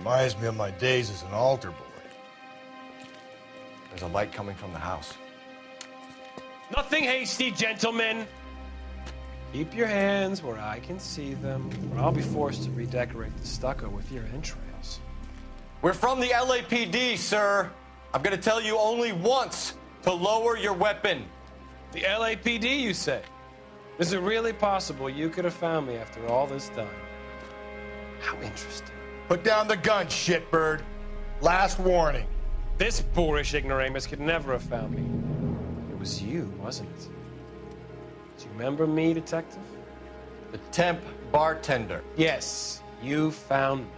Reminds me of my days as an altar boy. There's a light coming from the house. Nothing hasty, gentlemen. Keep your hands where I can see them, or I'll be forced to redecorate the stucco with your entrails. We're from the LAPD, sir. I'm gonna tell you only once to lower your weapon. The LAPD, you say? Is it really possible you could have found me after all this time? How interesting. Put down the gun, shitbird. Last warning. This boorish ignoramus could never have found me. It was you, wasn't it? Do you remember me, detective? The temp bartender. Yes, you found me.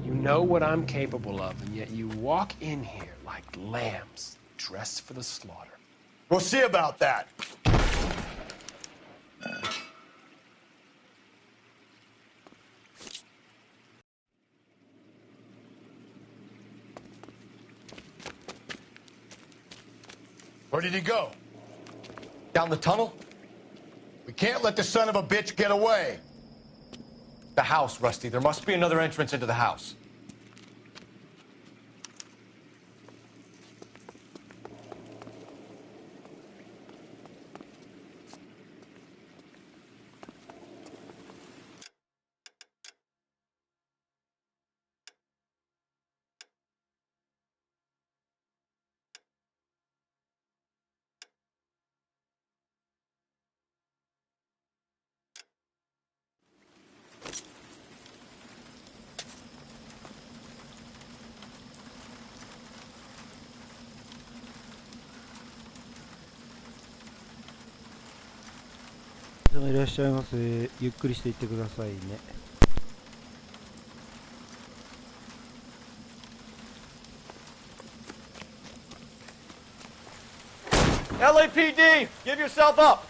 You know what I'm capable of, and yet you walk in here like lambs dressed for the slaughter. We'll see about that. Where did he go? Down the tunnel? We can't let the son of a bitch get away. The house, Rusty. There must be another entrance into the house.いらっしゃいませ。ゆっくりしていってくださいね。LAPD, give yourself up.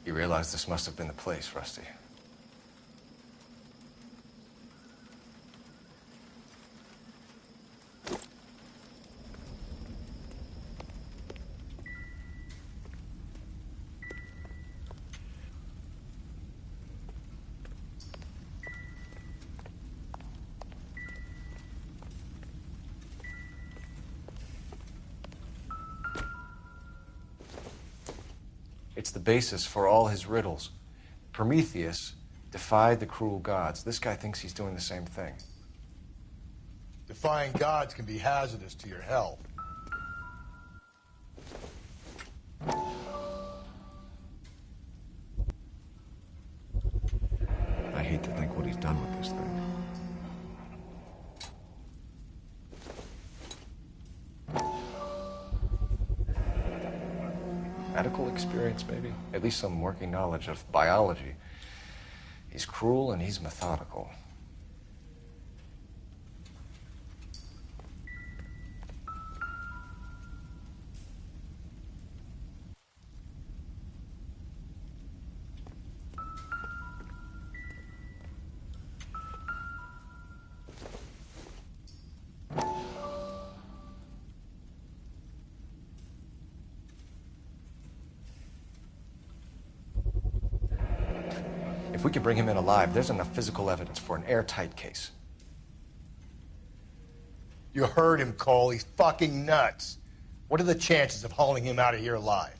You realize this must have been the place, Rusty. It's the basis for all his riddles. Prometheus defied the cruel gods. This guy thinks he's doing the same thing. Defying gods can be hazardous to your health. I hate to think what he's done with this thing. Medical experience, maybe? At least some working knowledge of biology. He's cruel and he's methodical. If we can bring him in alive, there's enough physical evidence for an airtight case. You heard him, Cole. He's fucking nuts. What are the chances of hauling him out of here alive?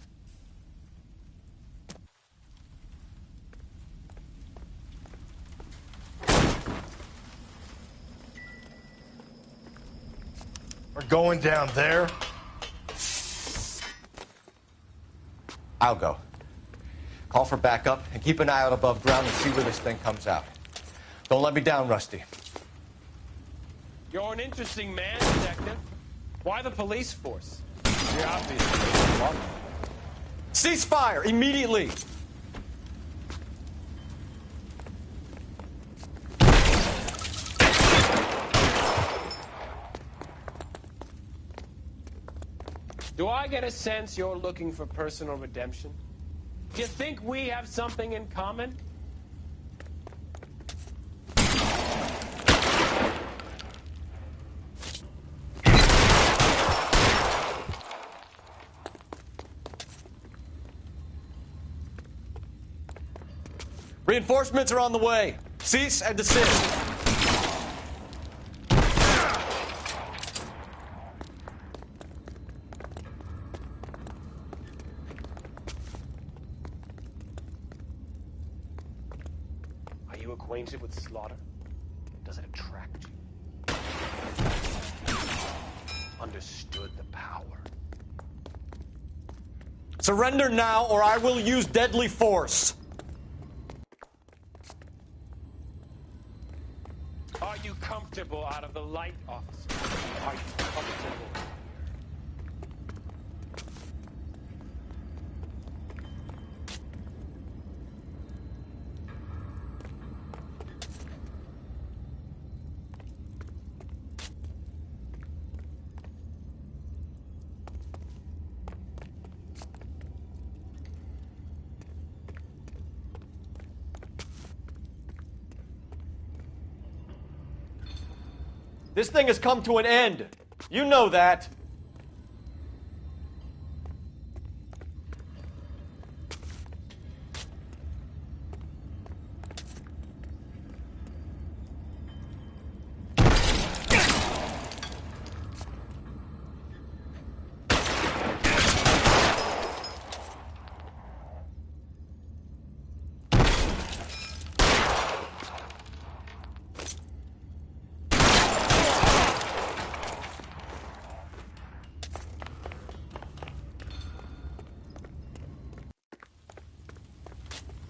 We're going down there? I'll go. Call for backup and keep an eye out above ground and see where this thing comes out. Don't let me down, Rusty. You're an interesting man, Detective. Why the police force? You're obviously one. Cease fire immediately! Do I get a sense you're looking for personal redemption? Do you think we have something in common? Reinforcements are on the way. Cease and desist. Are you acquainted with slaughter? Does it attract you? Understood the power. Surrender now or I will use deadly force. Are you comfortable out of the light, officer? Are you comfortable? This thing has come to an end. You know that.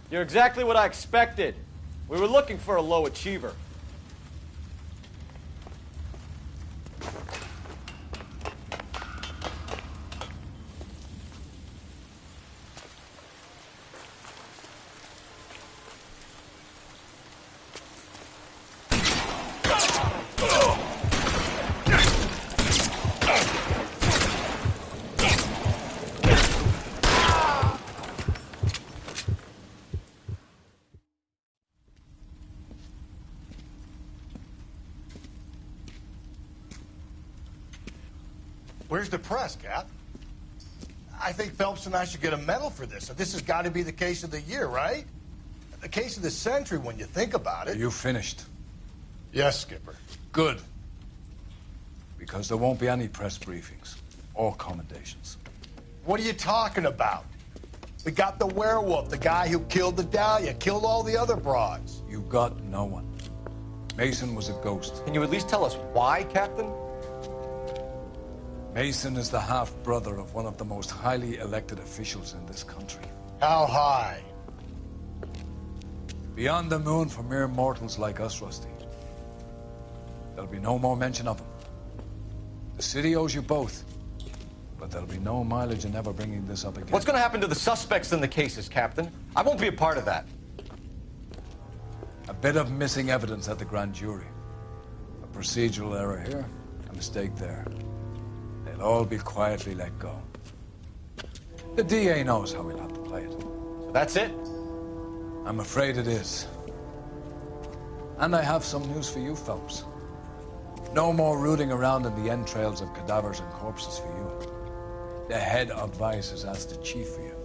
You're exactly what I expected. We were looking for a low achiever. Where's the press, Cap? I think Phelps and I should get a medal for this. This has got to be the case of the year, right? The case of the century when you think about it. Are you finished? Yes, Skipper. Good. Because there won't be any press briefings or commendations. What are you talking about? We got the werewolf, the guy who killed the Dahlia, killed all the other broads. You got no one. Mason was a ghost. Can you at least tell us why, Captain? Mason is the half-brother of one of the most highly elected officials in this country. How high? Beyond the moon for mere mortals like us, Rusty. There'll be no more mention of him. The city owes you both. But there'll be no mileage in ever bringing this up again. What's going to happen to the suspects in the cases, Captain? I won't be a part of that. A bit of missing evidence at the grand jury. A procedural error here, a mistake there. They'll all be quietly let go. The DA knows how we'll have to play it. So that's it? I'm afraid it is. And I have some news for you, Phelps. No more rooting around in the entrails of cadavers and corpses for you. The head of Vice has asked the chief for you.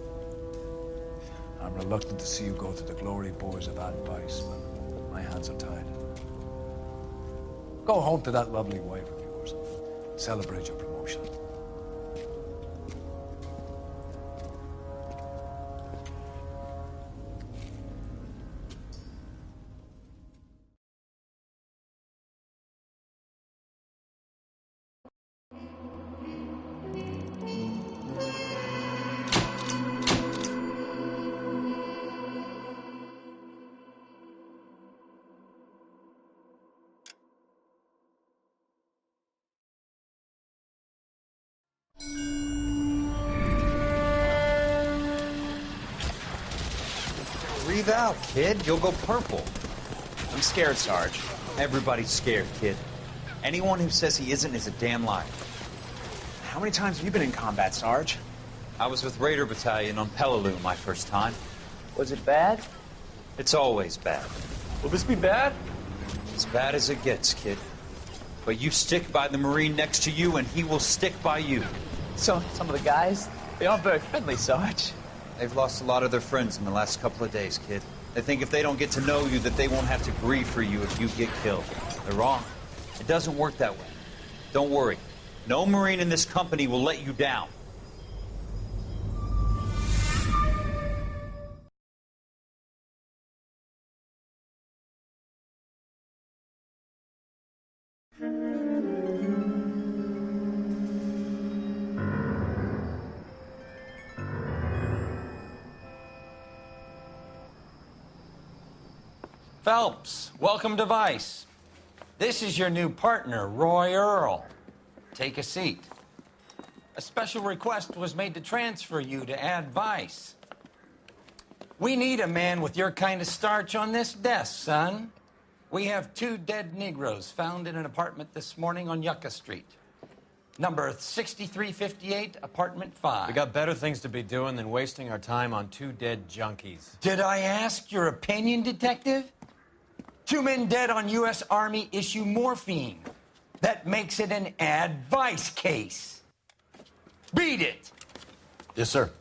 I'm reluctant to see you go to the glory boys of Ad Vice, but my hands are tied. Go home to that lovely wife of yours. Celebrate your promotion. breathe out, kid. You'll go purple. I'm scared, Sarge. Everybody's scared, kid. Anyone who says he isn't is a damn liar. How many times have you been in combat, Sarge? I was with Raider Battalion on Peleliu my first time. Was it bad? It's always bad. Will this be bad? As bad as it gets, kid. But you stick by the Marine next to you, and he will stick by you. So, some of the guys, they aren't very friendly, Sarge. They've lost a lot of their friends in the last couple of days, kid. They think if they don't get to know you, that they won't have to grieve for you if you get killed. They're wrong. It doesn't work that way. Don't worry. No Marine in this company will let you down. Phelps, welcome to Vice. This is your new partner, Roy Earl. Take a seat. A special request was made to transfer you to Ad Vice. We need a man with your kind of starch on this desk, son. We have 2 dead Negroes found in an apartment this morning on Yucca Street. Number 6358, apartment 5. We got better things to be doing than wasting our time on 2 dead junkies. Did I ask your opinion, detective? 2 men dead on U.S. Army issue morphine. That makes it an advice case. Beat it! Yes, sir.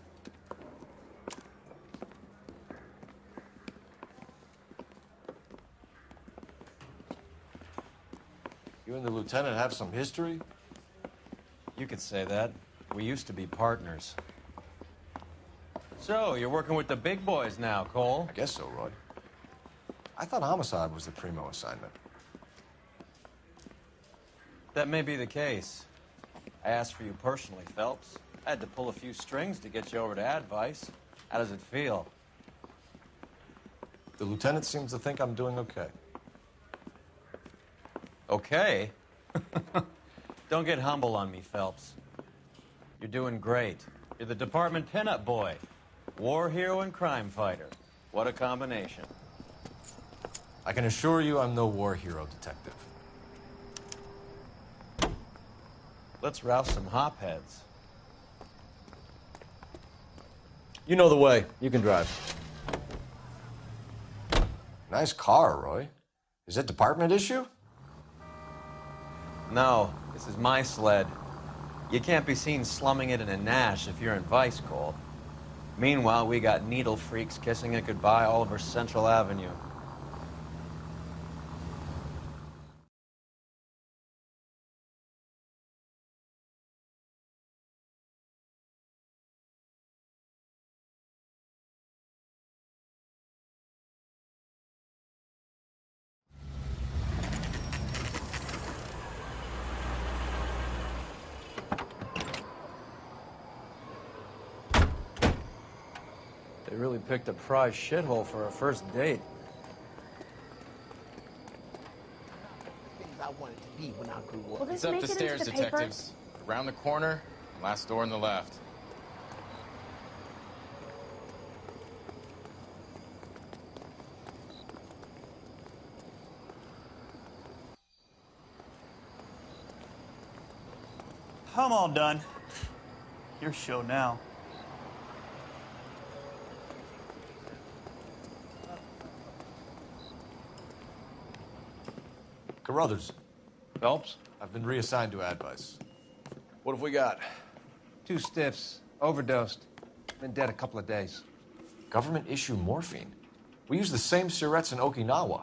You and the lieutenant have some history? You could say that. We used to be partners. So, you're working with the big boys now, Cole? I guess so, Roy. I thought homicide was the primo assignment. That may be the case. I asked for you personally, Phelps. I had to pull a few strings to get you over to Advice. How does it feel? The lieutenant seems to think I'm doing okay. Okay? Don't get humble on me, Phelps. You're doing great. You're the department pinup boy. War hero and crime fighter. What a combination. I can assure you I'm no war hero, detective. Let's rouse some hopheads. You know the way. You can drive. Nice car, Roy. Is it department issue? No, this is my sled. You can't be seen slumming it in a Nash if you're in Vice, Cole. Meanwhile, we got needle freaks kissing it goodbye all over Central Avenue. They really picked a prize shithole for a first date. Things I wanted to be when I grew up. Will this It's up make the it stairs, into the detectives. Around the corner, last door on the left. I'm all done. Your show now. Carruthers. Phelps? I've been reassigned to Advice. What have we got? 2 stiffs. Overdosed. Been dead a couple of days. Government issue morphine? We use the same syrettes in Okinawa.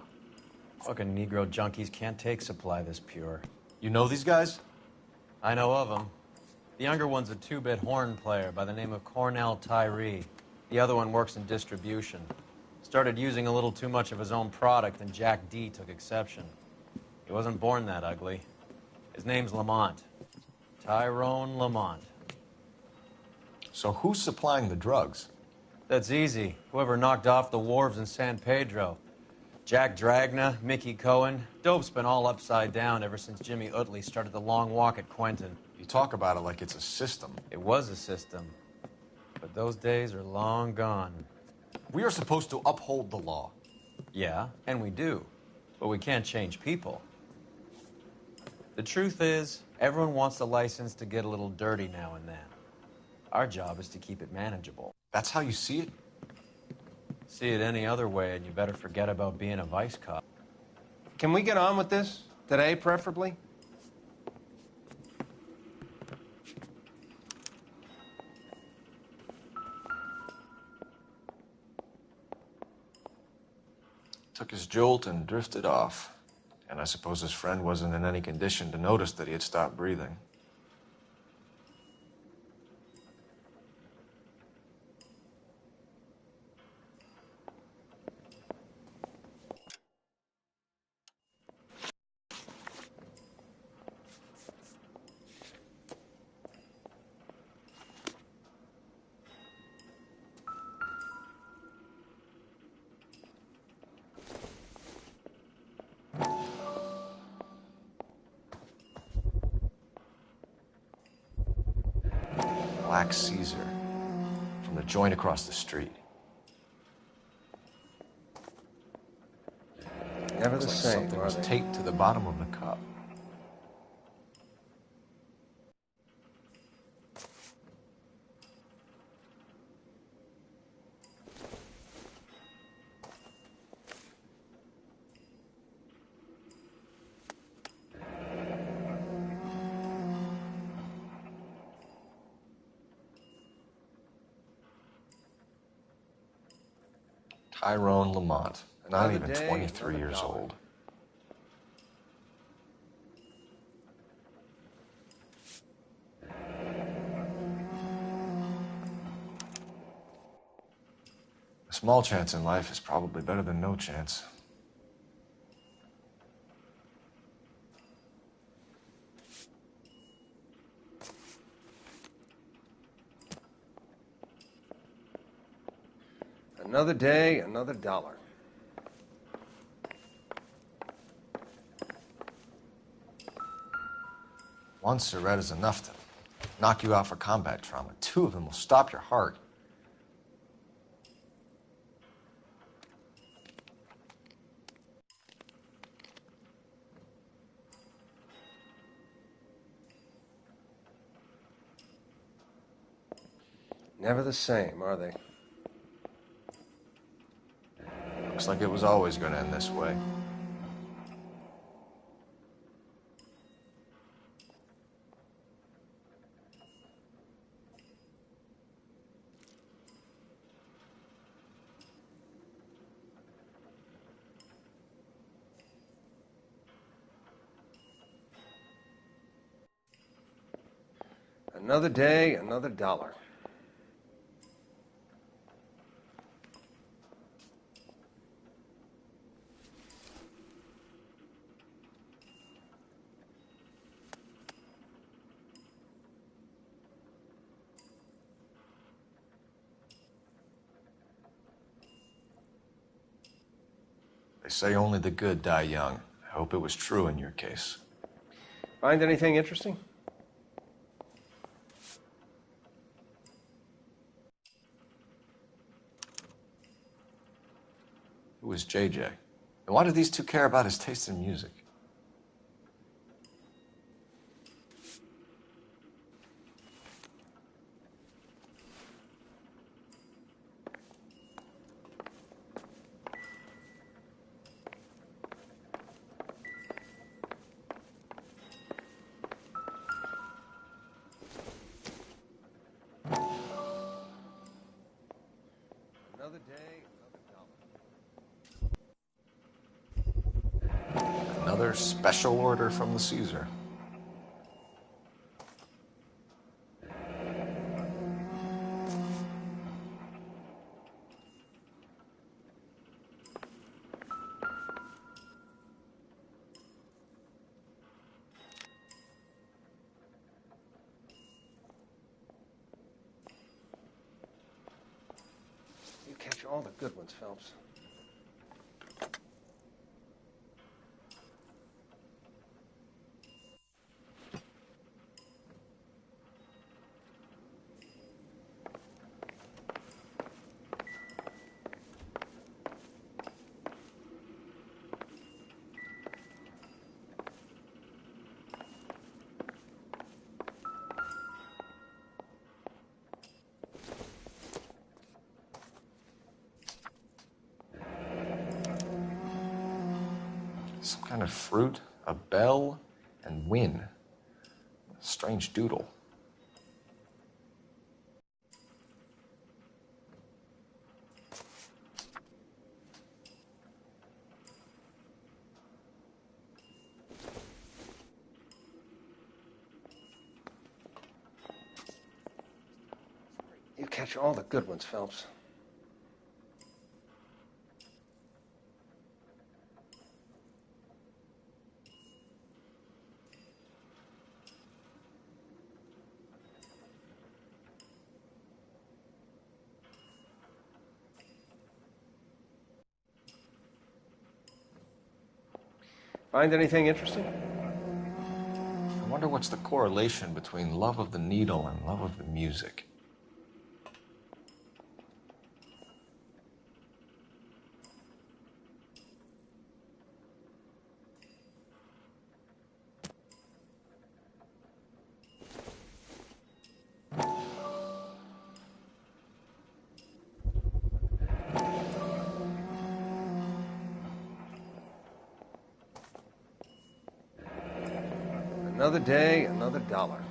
Fucking Negro junkies can't take supply this pure. You know these guys? I know of them. The younger one's a 2-bit horn player by the name of Cornell Tyree. The other one works in distribution. Started using a little too much of his own product, and Jack D took exception. He wasn't born that ugly. His name's Lamont. Tyrone Lamont. So who's supplying the drugs? That's easy. Whoever knocked off the wharves in San Pedro. Jack Dragna, Mickey Cohen. Dope's been all upside down ever since Jimmy Utley started the long walk at Quentin. You talk about it like it's a system. It was a system. But those days are long gone. We are supposed to uphold the law. Yeah, and we do. But we can't change people. The truth is, everyone wants the license to get a little dirty now and then. Our job is to keep it manageable. That's how you see it? See it any other way, and you better forget about being a vice cop. Can we get on with this? Today, preferably? Took his jolt and drifted off. And I suppose his friend wasn't in any condition to notice that he had stopped breathing. Black Caesar from the joint across the street. Never the Looks like same, something are was they? taped to the bottom of the cup. Tyrone Lamont, not Another even day, 23 another years dollar. old. A small chance in life is probably better than no chance. Another day, another dollar. One cigarette is enough to knock you out for combat trauma. Two of them will stop your heart. Never the same, are they? Looks like it was always going to end this way. Another day, another dollar. They say only the good die young. I hope it was true in your case. Find anything interesting? Who was JJ? And why do these two care about his taste in music? Another day, another dollar. Another special order from the Caesar. You catch all the good ones, Phelps. Some kind of fruit, a bell, and win. Strange doodle. You catch all the good ones, Phelps. Find anything interesting? I wonder what's the correlation between love of the needle and love of the music. Another day, another dollar.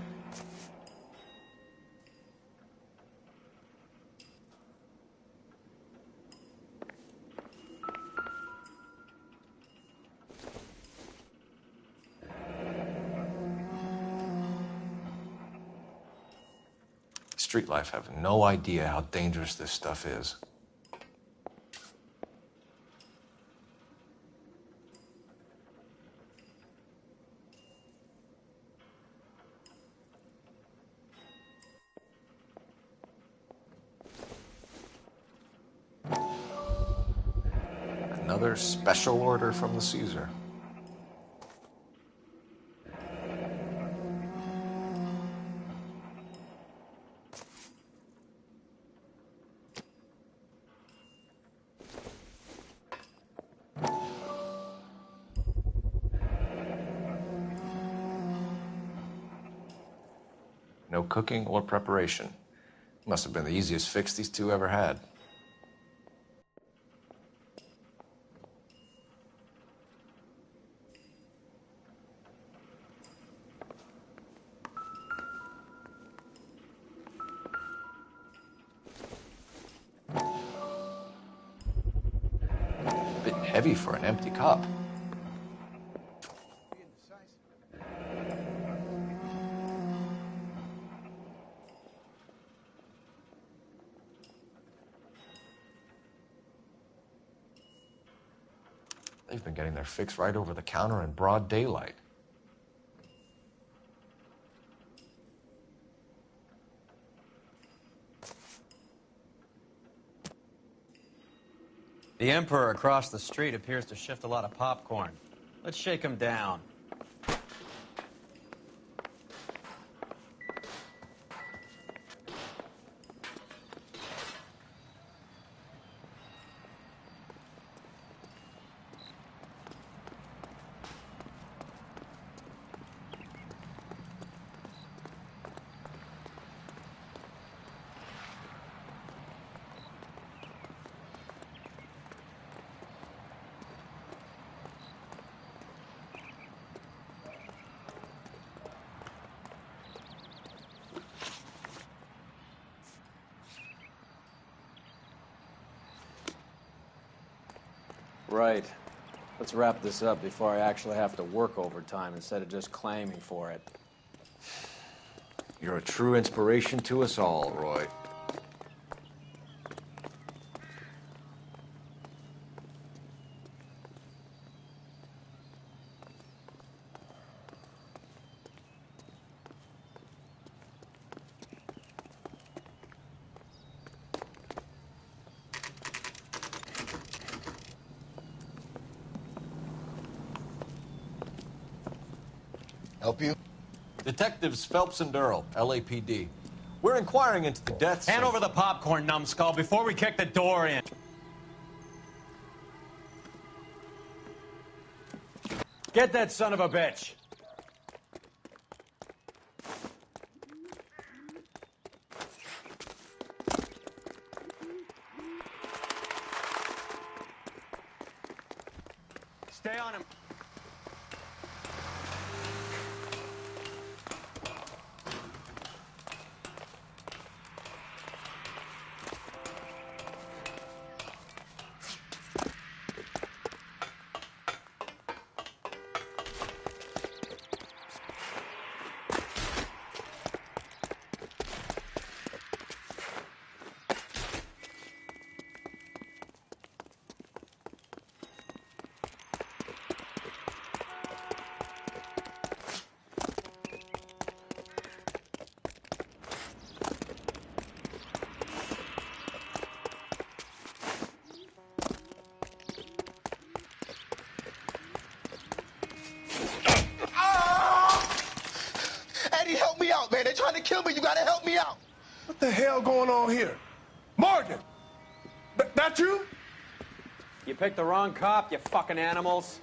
Street life have no idea how dangerous this stuff is. Another special order from the Caesar. No cooking or preparation. Must have been the easiest fix these two ever had. Bit heavy for an empty cup. They've been getting their fix right over the counter in broad daylight. The Emperor across the street appears to shift a lot of popcorn. Let's shake him down. Right. Let's wrap this up before I actually have to work overtime instead of just claiming for it. You're a true inspiration to us all, Roy. Help you? Detectives Phelps and Earl, LAPD. We're inquiring into the deaths Hand of... over the popcorn, numbskull, before we kick the door in. Get that son of a bitch. Stay on him. me out, man. They're trying to kill me. You gotta help me out. What the hell going on here? Morgan! That you? You picked the wrong cop, you fucking animals.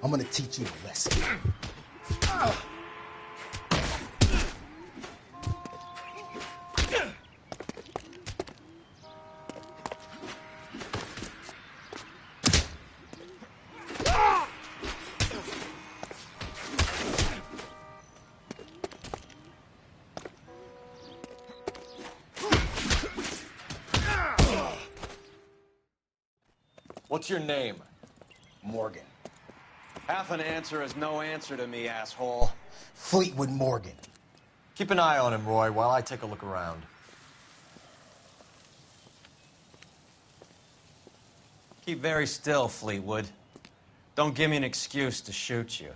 I'm gonna teach you a lesson. What's your name? Morgan. Half an answer is no answer to me, asshole. Fleetwood Morgan. Keep an eye on him, Roy, while I take a look around. Keep very still, Fleetwood. Don't give me an excuse to shoot you.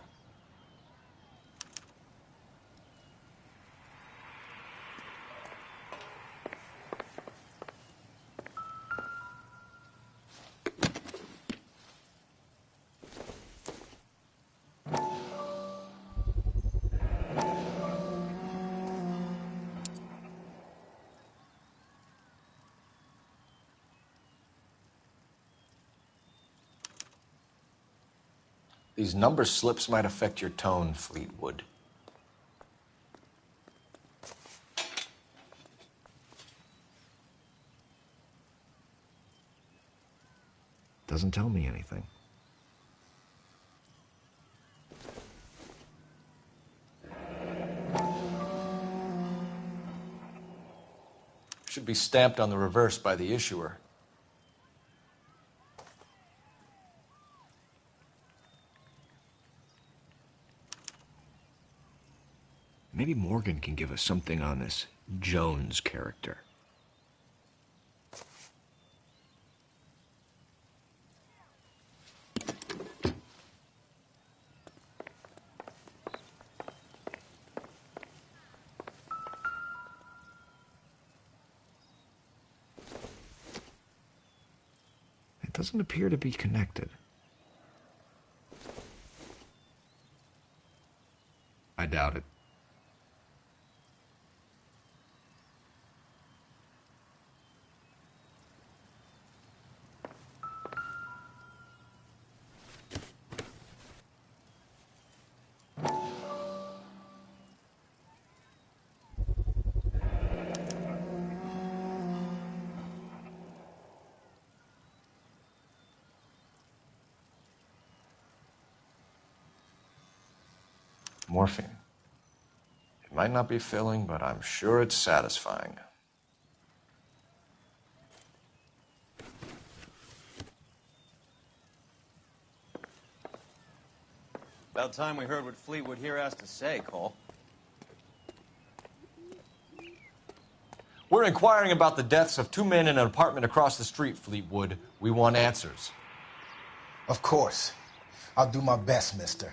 These number slips might affect your tone, Fleetwood. Doesn't tell me anything. Should be stamped on the reverse by the issuer. Maybe Morgan can give us something on this Jones character. It doesn't appear to be connected. I doubt it. Morphine. It might not be filling, but I'm sure it's satisfying. About time we heard what Fleetwood here has to say, Cole. We're inquiring about the deaths of 2 men in an apartment across the street, Fleetwood. We want answers. Of course. I'll do my best, mister.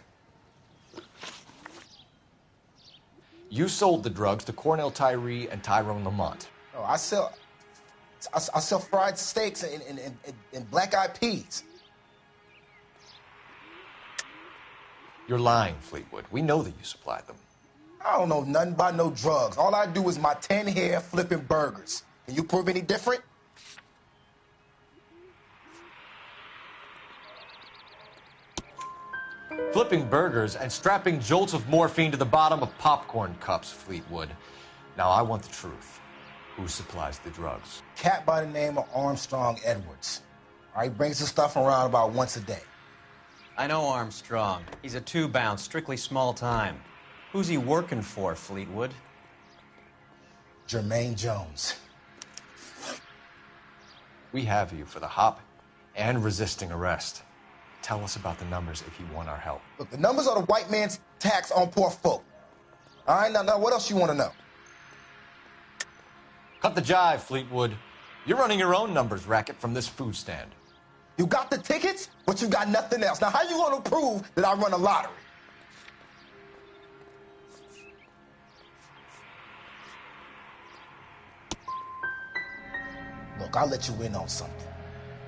You sold the drugs to Cornell Tyree and Tyrone Lamont. Oh, I sell fried steaks and black-eyed peas. You're lying, Fleetwood. We know that you supplied them. I don't know nothing about no drugs. All I do is my 10 hair flipping burgers. Can you prove any different? Flipping burgers and strapping jolts of morphine to the bottom of popcorn cups, Fleetwood. Now, I want the truth. Who supplies the drugs? Cat by the name of Armstrong Edwards. All right, brings the stuff around about once a day. I know Armstrong. He's a 2-bounce, strictly small time. Who's he working for, Fleetwood? Jermaine Jones. We have you for the hop and resisting arrest. Tell us about the numbers if you want our help. Look, the numbers are the white man's tax on poor folk. All right, now what else you want to know? Cut the jive, Fleetwood. You're running your own numbers racket from this food stand. You got the tickets, but you got nothing else. Now, how you going to prove that I run a lottery? Look, I'll let you in on something.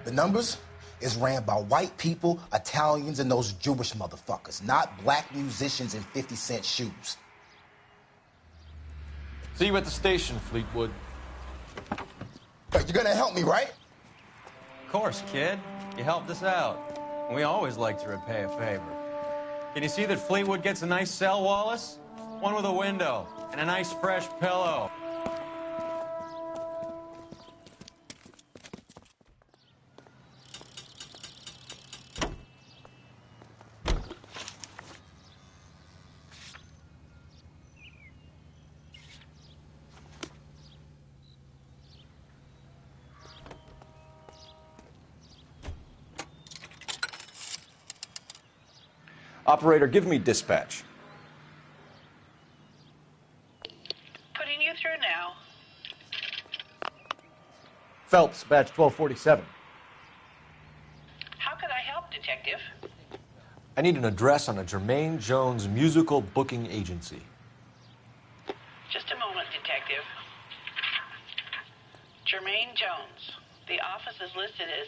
The numbers is ran by white people, Italians, and those Jewish motherfuckers, not black musicians in 50-cent shoes. See you at the station, Fleetwood. But you're gonna help me, right? Of course, kid. You helped us out. We always like to repay a favor. Can you see that Fleetwood gets a nice cell, Wallace? One with a window and a nice fresh pillow. Operator, give me dispatch. Putting you through now. Phelps, batch 1247. How could I help, Detective? I need an address on a Jermaine Jones musical booking agency. Just a moment, Detective. Jermaine Jones. The office is listed as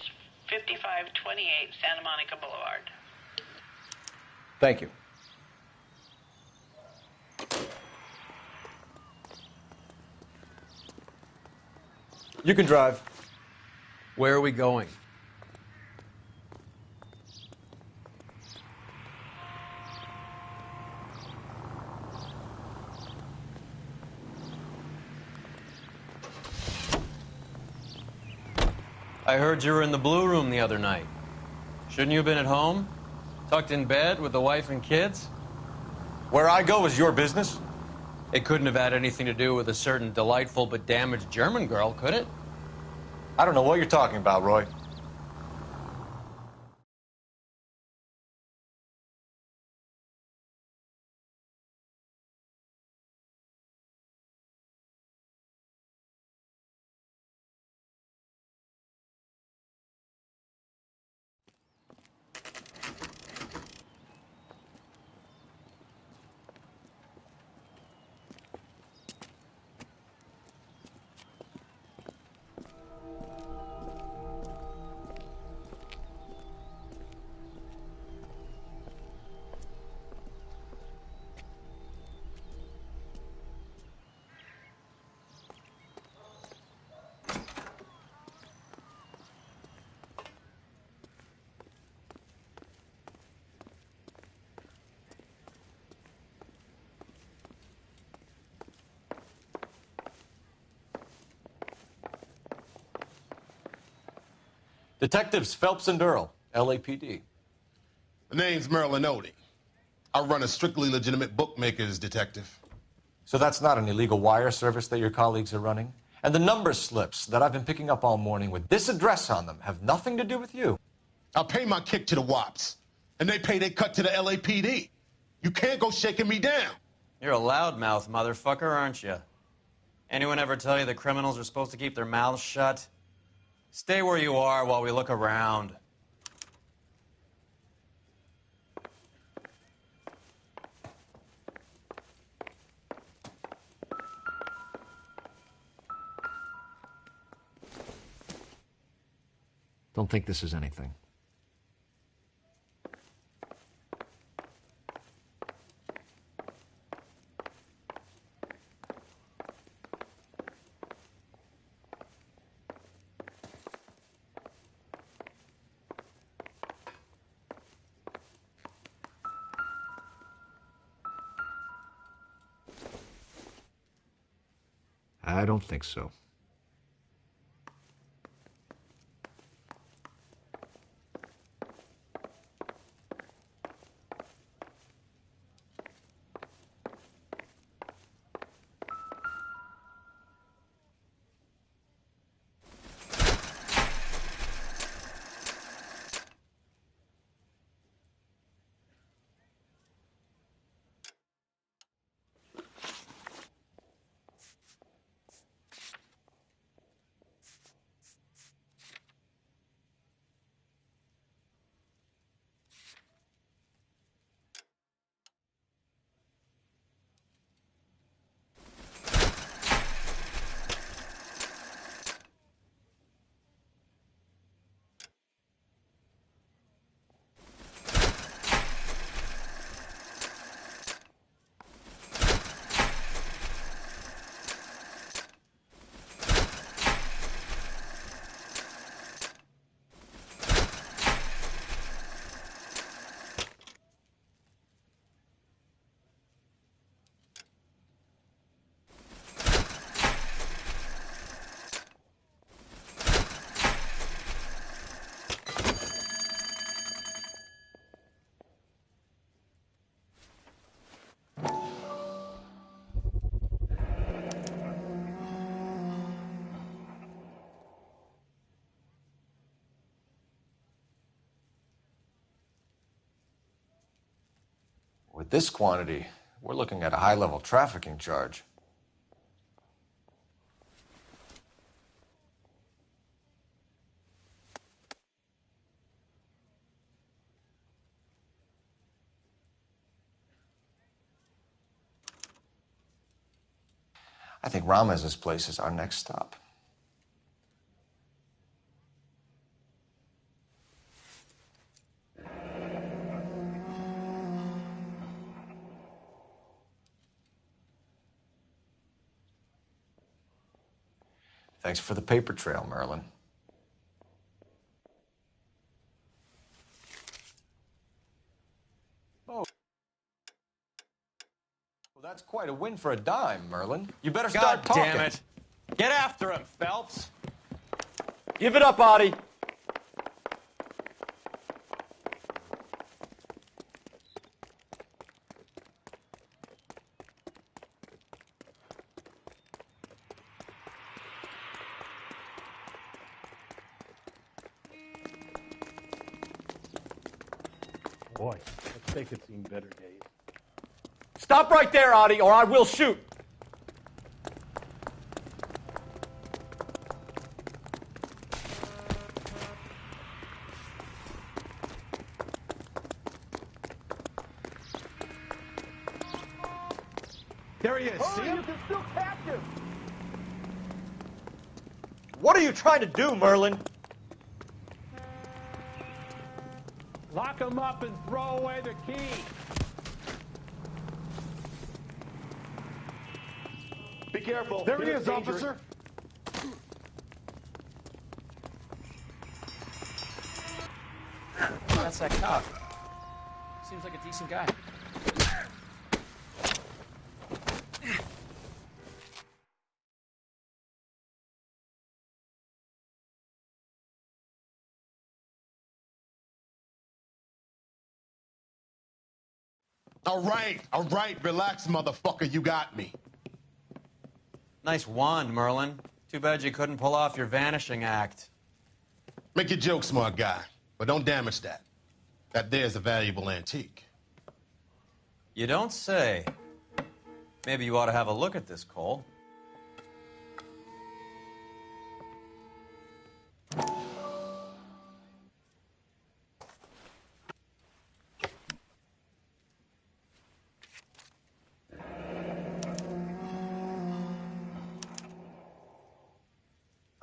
5528 Santa Monica Boulevard. Thank you. You can drive. Where are we going? I heard you were in the Blue Room the other night. Shouldn't you have been at home? Tucked in bed with the wife and kids? Where I go is your business? It couldn't have had anything to do with a certain delightful but damaged German girl, could it? I don't know what you're talking about, Roy. Detectives Phelps and Earl, LAPD. The name's Merlin Odie. I run a strictly legitimate bookmakers detective. So that's not an illegal wire service that your colleagues are running? And the number slips that I've been picking up all morning with this address on them have nothing to do with you? I pay my kick to the WAPs, and they pay their cut to the LAPD. You can't go shaking me down. You're a loudmouth motherfucker, aren't you? Anyone ever tell you that criminals are supposed to keep their mouths shut? Stay where you are while we look around. Don't think this is anything. I don't think so. With this quantity, we're looking at a high-level trafficking charge. I think Ramez's place is our next stop. Thanks for the paper trail, Merlin. Oh. Well, that's quite a win for a dime, Merlin. You better start talking. God damn it. Get after him, Phelps. Give it up, Audie. Boy, let's make it seem better days. Stop right there, Audie, or I will shoot. There he is. Oh, See him? you can still catch him. What are you trying to do, Merlin? Lock him up and throw away the key. Be careful. There he Here's is, danger. officer. That's that cop. Seems like a decent guy. All right, relax, motherfucker, you got me. Nice wand, Merlin. Too bad you couldn't pull off your vanishing act. Make your joke, smart guy, but don't damage that. That there's a valuable antique. You don't say. Maybe you ought to have a look at this, Cole.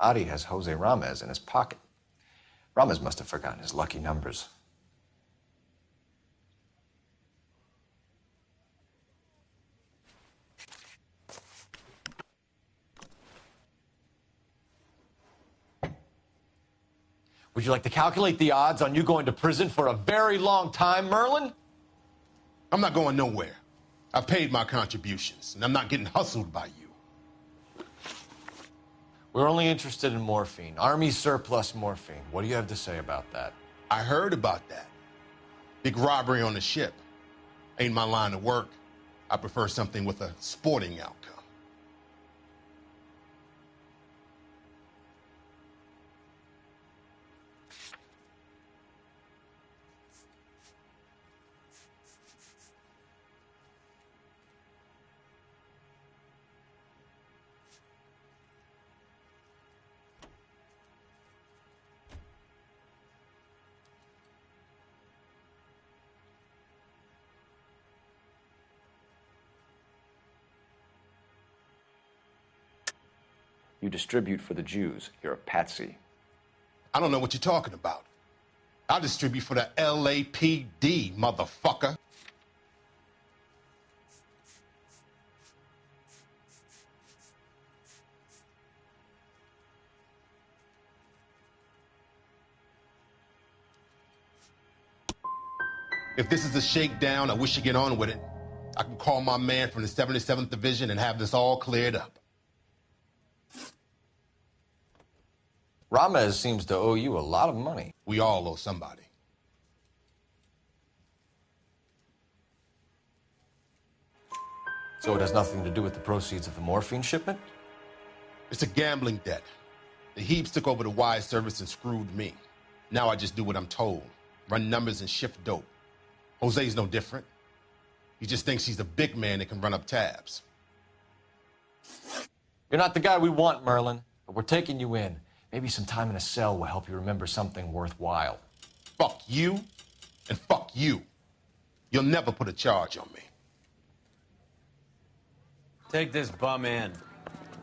Adi has Jose Ramez in his pocket. Ramez must have forgotten his lucky numbers. Would you like to calculate the odds on you going to prison for a very long time, Merlin? I'm not going nowhere. I've paid my contributions, and I'm not getting hustled by you. We're only interested in morphine. Army surplus morphine. What do you have to say about that? I heard about that. Big robbery on the ship. Ain't my line of work. I prefer something with a sporting outcome. You distribute for the Jews. You're a patsy. I don't know what you're talking about. I'll distribute for the LAPD, motherfucker. If this is a shakedown, I wish you get on with it. I can call my man from the 77th Division and have this all cleared up. Ramez seems to owe you a lot of money. We all owe somebody. So it has nothing to do with the proceeds of the morphine shipment? It's a gambling debt. The Heaps took over the wire service and screwed me. Now I just do what I'm told. Run numbers and shift dope. Jose's no different. He just thinks he's the big man that can run up tabs. You're not the guy we want, Merlin, but we're taking you in. Maybe some time in a cell will help you remember something worthwhile. Fuck you, and fuck you. You'll never put a charge on me. Take this bum in.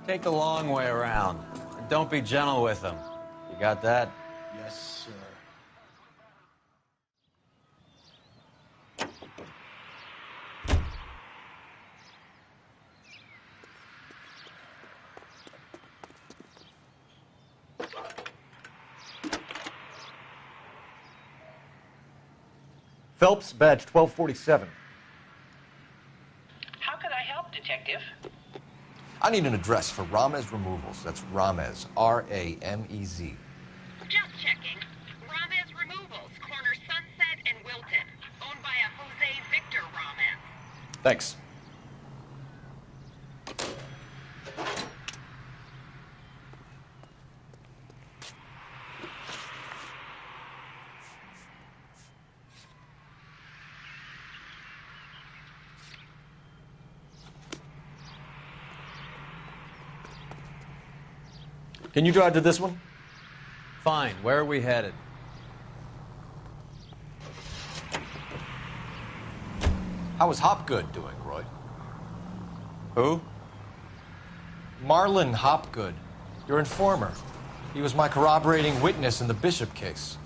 Take the long way around. And don't be gentle with him. You got that? Yes, sir. Phelps, badge 1247. How could I help, Detective? I need an address for Ramez Removals. That's Ramez, R-A-M-E-Z. Just checking. Ramez Removals, corner Sunset and Wilton. Owned by a Jose Victor Ramez. Thanks. Can you drive to this one? Fine. Where are we headed? How is Hopgood doing, Roy? Who? Marlon Hopgood, your informer. He was my corroborating witness in the Bishop case.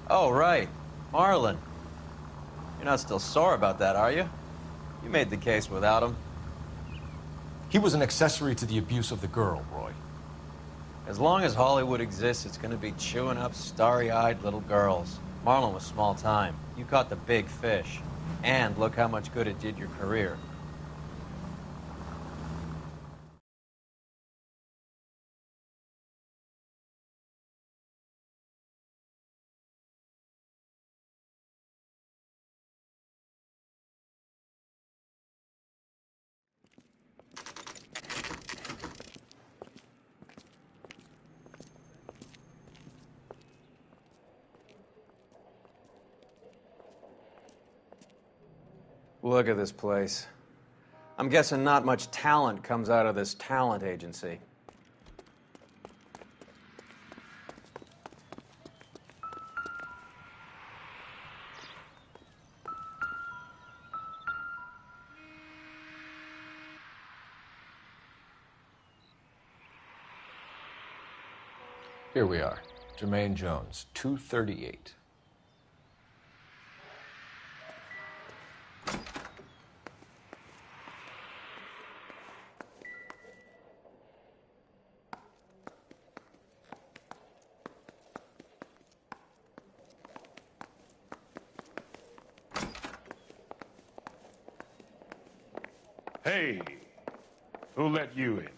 Oh, right. Marlon. You're not still sore about that, are you? You made the case without him. He was an accessory to the abuse of the girl, Roy. As long as Hollywood exists, it's going to be chewing up starry-eyed little girls. Marlon was small time. You caught the big fish. And look how much good it did your career. Look at this place. I'm guessing not much talent comes out of this talent agency. Here we are. Jermaine Jones, 238. Hey, who let you in?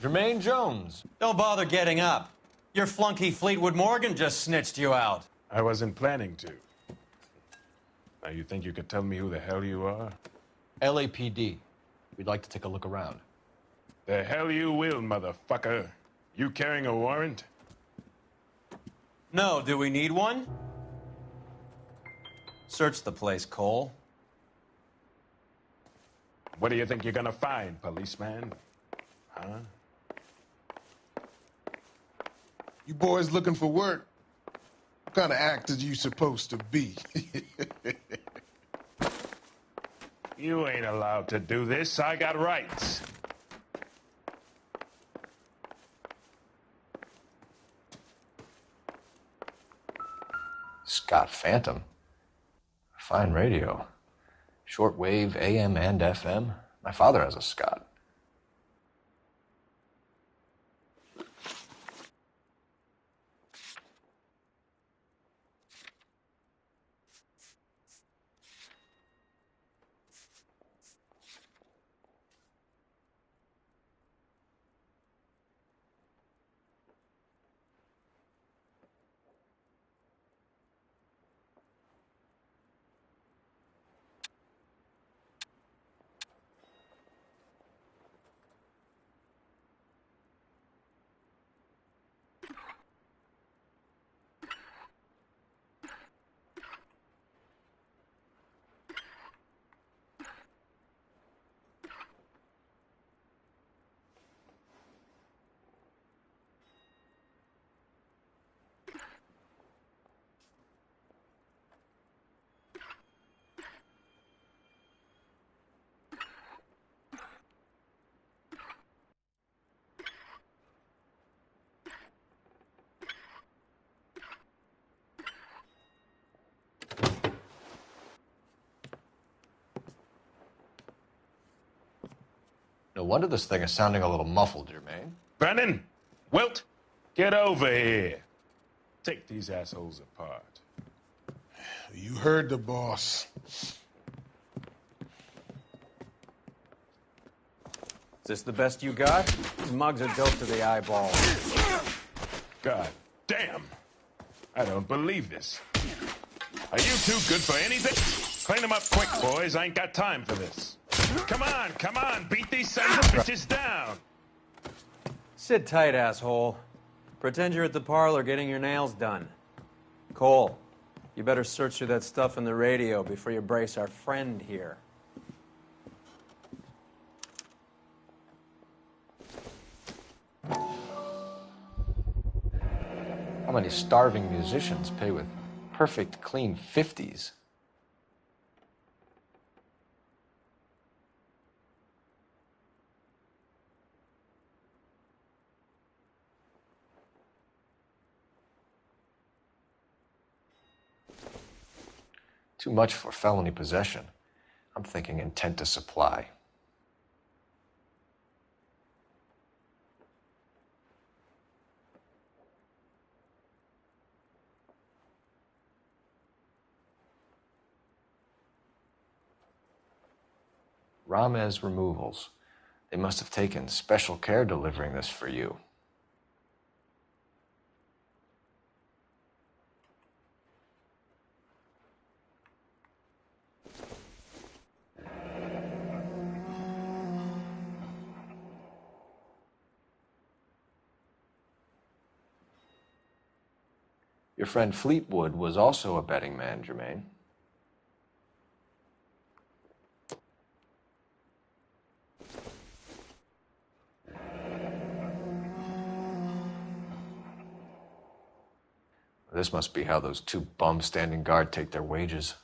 Jermaine Jones. Don't bother getting up. Your flunky Fleetwood Morgan just snitched you out. I wasn't planning to. Now, you think you could tell me who the hell you are? LAPD. We'd like to take a look around. The hell you will, motherfucker. You carrying a warrant? No, do we need one? Search the place, Cole. What do you think you're gonna find, policeman? Huh? You boys looking for work? What kind of actors you supposed to be? You ain't allowed to do this. I got rights. Scott Phantom. Fine radio. Shortwave, AM and FM. My father has a Scott. No wonder this thing is sounding a little muffled, Jermaine. Brennan! Wilt! Get over here. Take these assholes apart. You heard the boss. Is this the best you got? These mugs are dope to the eyeball. God damn. I don't believe this. Are you too good for anything? Clean them up quick, boys. I ain't got time for this. Come on. Beat these sons of bitches down. Sit tight, asshole. Pretend you're at the parlor getting your nails done. Cole, you better search through that stuff in the radio before you brace our friend here. How many starving musicians pay with perfect, clean 50s? Too much for felony possession. I'm thinking intent to supply. Ramez Removals. They must have taken special care delivering this for you. Your friend Fleetwood was also a betting man, Jermaine. This must be how those two bums standing guard take their wages.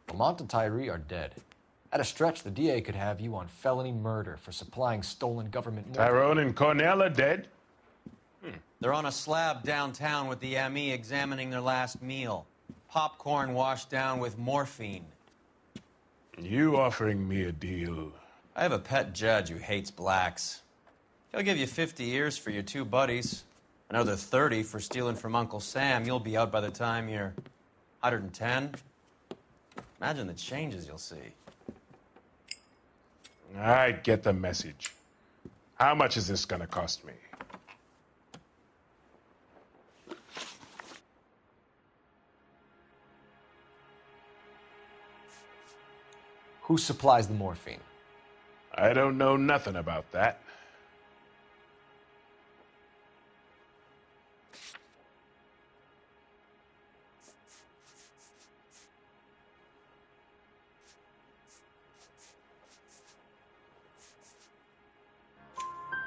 Lamont and Tyree are dead. At a stretch, the DA could have you on felony murder for supplying stolen government money. Tyrone and Cornell are dead? They're on a slab downtown with the ME examining their last meal. Popcorn washed down with morphine. You offering me a deal? I have a pet judge who hates blacks. He'll give you 50 years for your two buddies. Another 30 for stealing from Uncle Sam. You'll be out by the time you're 110. Imagine the changes you'll see. I get the message. How much is this gonna cost me? Who supplies the morphine? I don't know nothing about that.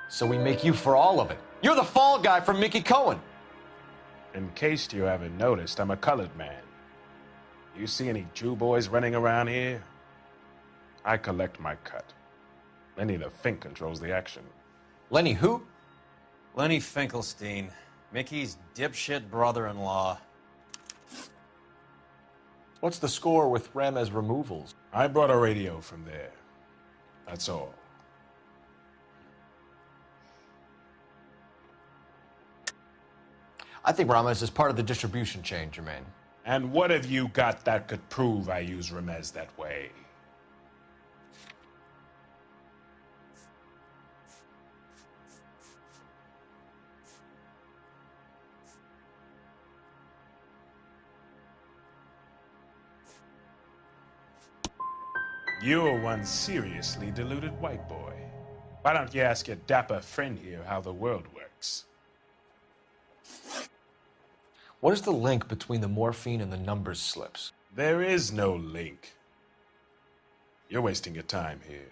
So we make you for all of it. You're the fall guy from Mickey Cohen. In case you haven't noticed, I'm a colored man. You see any Jew boys running around here? I collect my cut. Lenny the Fink controls the action. Lenny who? Lenny Finkelstein, Mickey's dipshit brother-in-law. What's the score with Ramez Removals? I brought a radio from there. That's all. I think Ramez is part of the distribution chain, Jermaine. And what have you got that could prove I use Ramez that way? You're one seriously deluded white boy. Why don't you ask your dapper friend here how the world works? What is the link between the morphine and the numbers slips? There is no link. You're wasting your time here.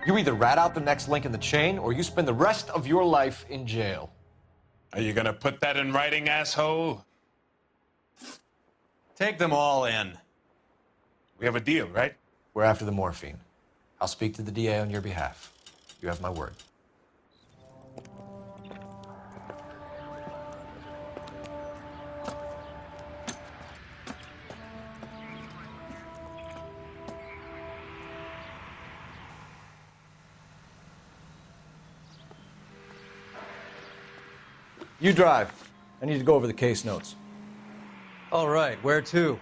You either rat out the next link in the chain, or you spend the rest of your life in jail. Are you gonna put that in writing, asshole? Take them all in. We have a deal, right? We're after the morphine. I'll speak to the DA on your behalf. You have my word. You drive. I need to go over the case notes. All right, where to?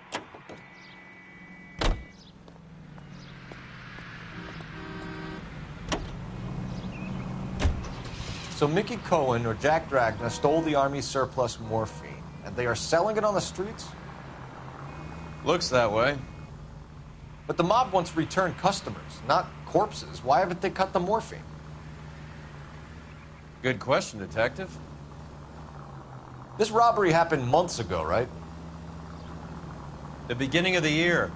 So Mickey Cohen or Jack Dragna stole the Army's surplus morphine, and they are selling it on the streets? Looks that way. But the mob wants return customers, not corpses. Why haven't they cut the morphine? Good question, Detective. This robbery happened months ago, right? The beginning of the year.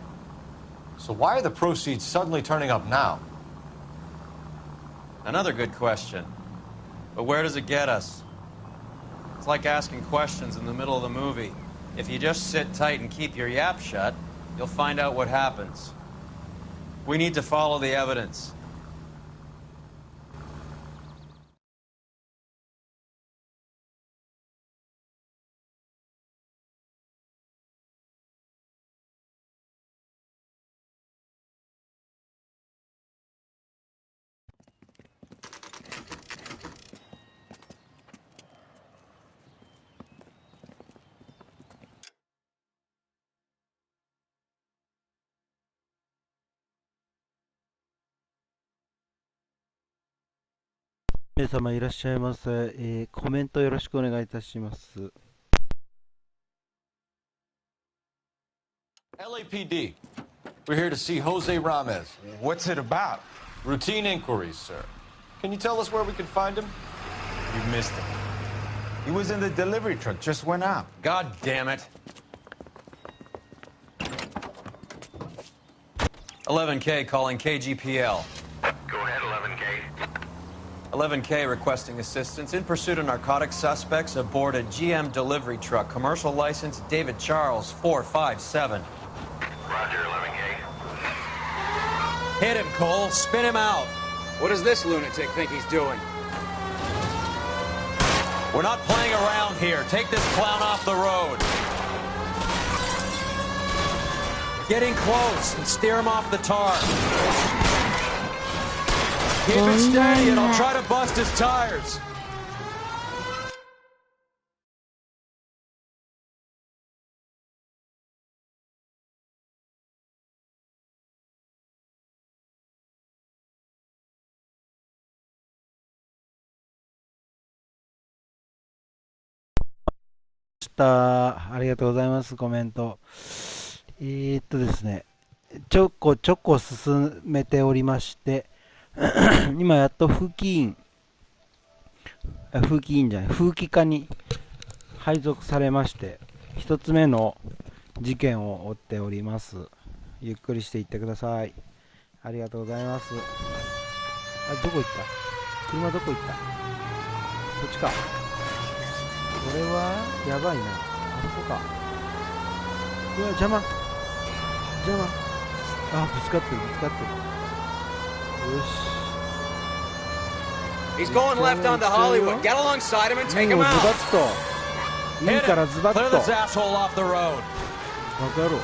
So why are the proceeds suddenly turning up now? Another good question. But where does it get us? It's like asking questions in the middle of the movie. If you just sit tight and keep your yap shut, you'll find out what happens. We need to follow the evidence.皆様いらっしゃいませ、コメントよろしくお願いいたします。LAPD. We're here to see Jose Ramez. What's it about? Routine inquiries, sir. Can you tell us where we can find him? You missed him. He was in the delivery truck, just went out. God damn it. 11K calling KGPL. Go ahead, 11K. 11K requesting assistance in pursuit of narcotic suspects aboard a GM delivery truck. Commercial license David Charles 457. Roger, 11K. Hit him, Cole. Spin him out. What does this lunatic think he's doing? We're not playing around here. Take this clown off the road. Getting close and steer him off the tar. Keep it steady and I'll try to bust his tires.ありがとうございます、コメント。ですね、ちょこちょこ進めておりまして、今やっと風紀課に配属されまして、一つ目の事件を追っております。ゆっくりしていってください。ありがとうございます。どこ行った？車どこ行った？こっちか。これはやばいな。あそこか。うわ、邪魔。あ、ぶつかってる。よし。He's going left onto Hollywood. Get alongside him and take him out. ズバッと。いいからズバッと。Clear this asshole off the road. バカ野郎。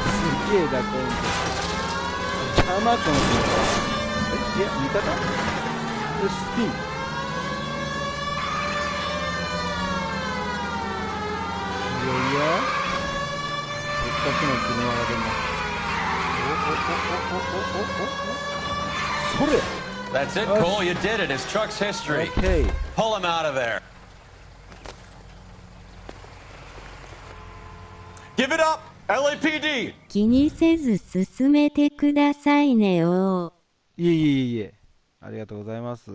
すげえだ、この人。邪魔、この人。いや、味方？よし、スピン。いやいや。せっかくの車が出ます。それ That's it, Cole. You did it. It's truck's history. Okay. Pull him out of there. Give it up, LAPD. 気にせず進めてくださいねよ。いえ。ありがとうございます。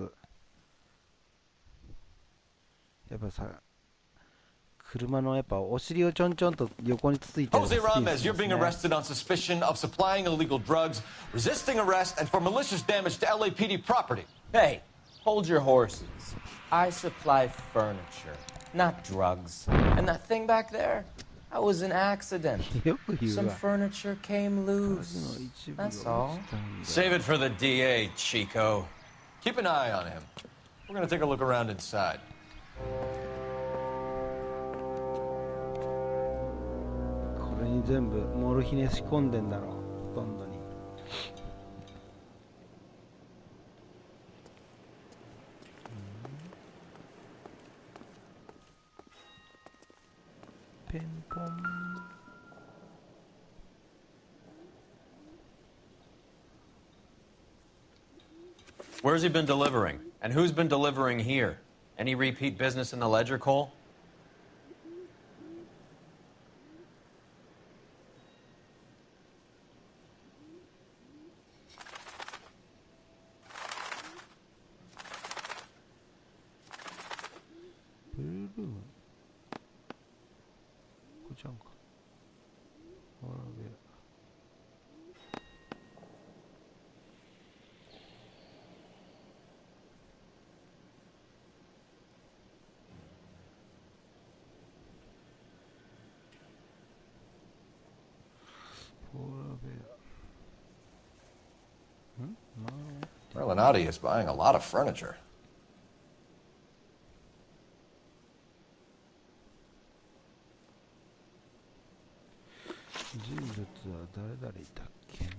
やっぱさ、車のやっぱお尻をちょんちょんと横につついてるのが Jose 好きで Ramez, す you're being ね。 arrested on suspicion of supplying illegal drugs, resisting arrest, and for malicious damage to LAPD property. Hey, hold your horses. I supply furniture, not drugs. And that thing back there, that was an accident. Some furniture came loose. That's all. Save it for the DA, Chico. Keep an eye on him. We're gonna take a look around inside. これに全部モルヒネ仕込んでんだろう、ほとんどに。ペンポン。Where's he been delivering? And who's been delivering here? Any repeat business in the ledger, Cole? Melinati is buying a lot of furniture. 人物は誰々いたっけな。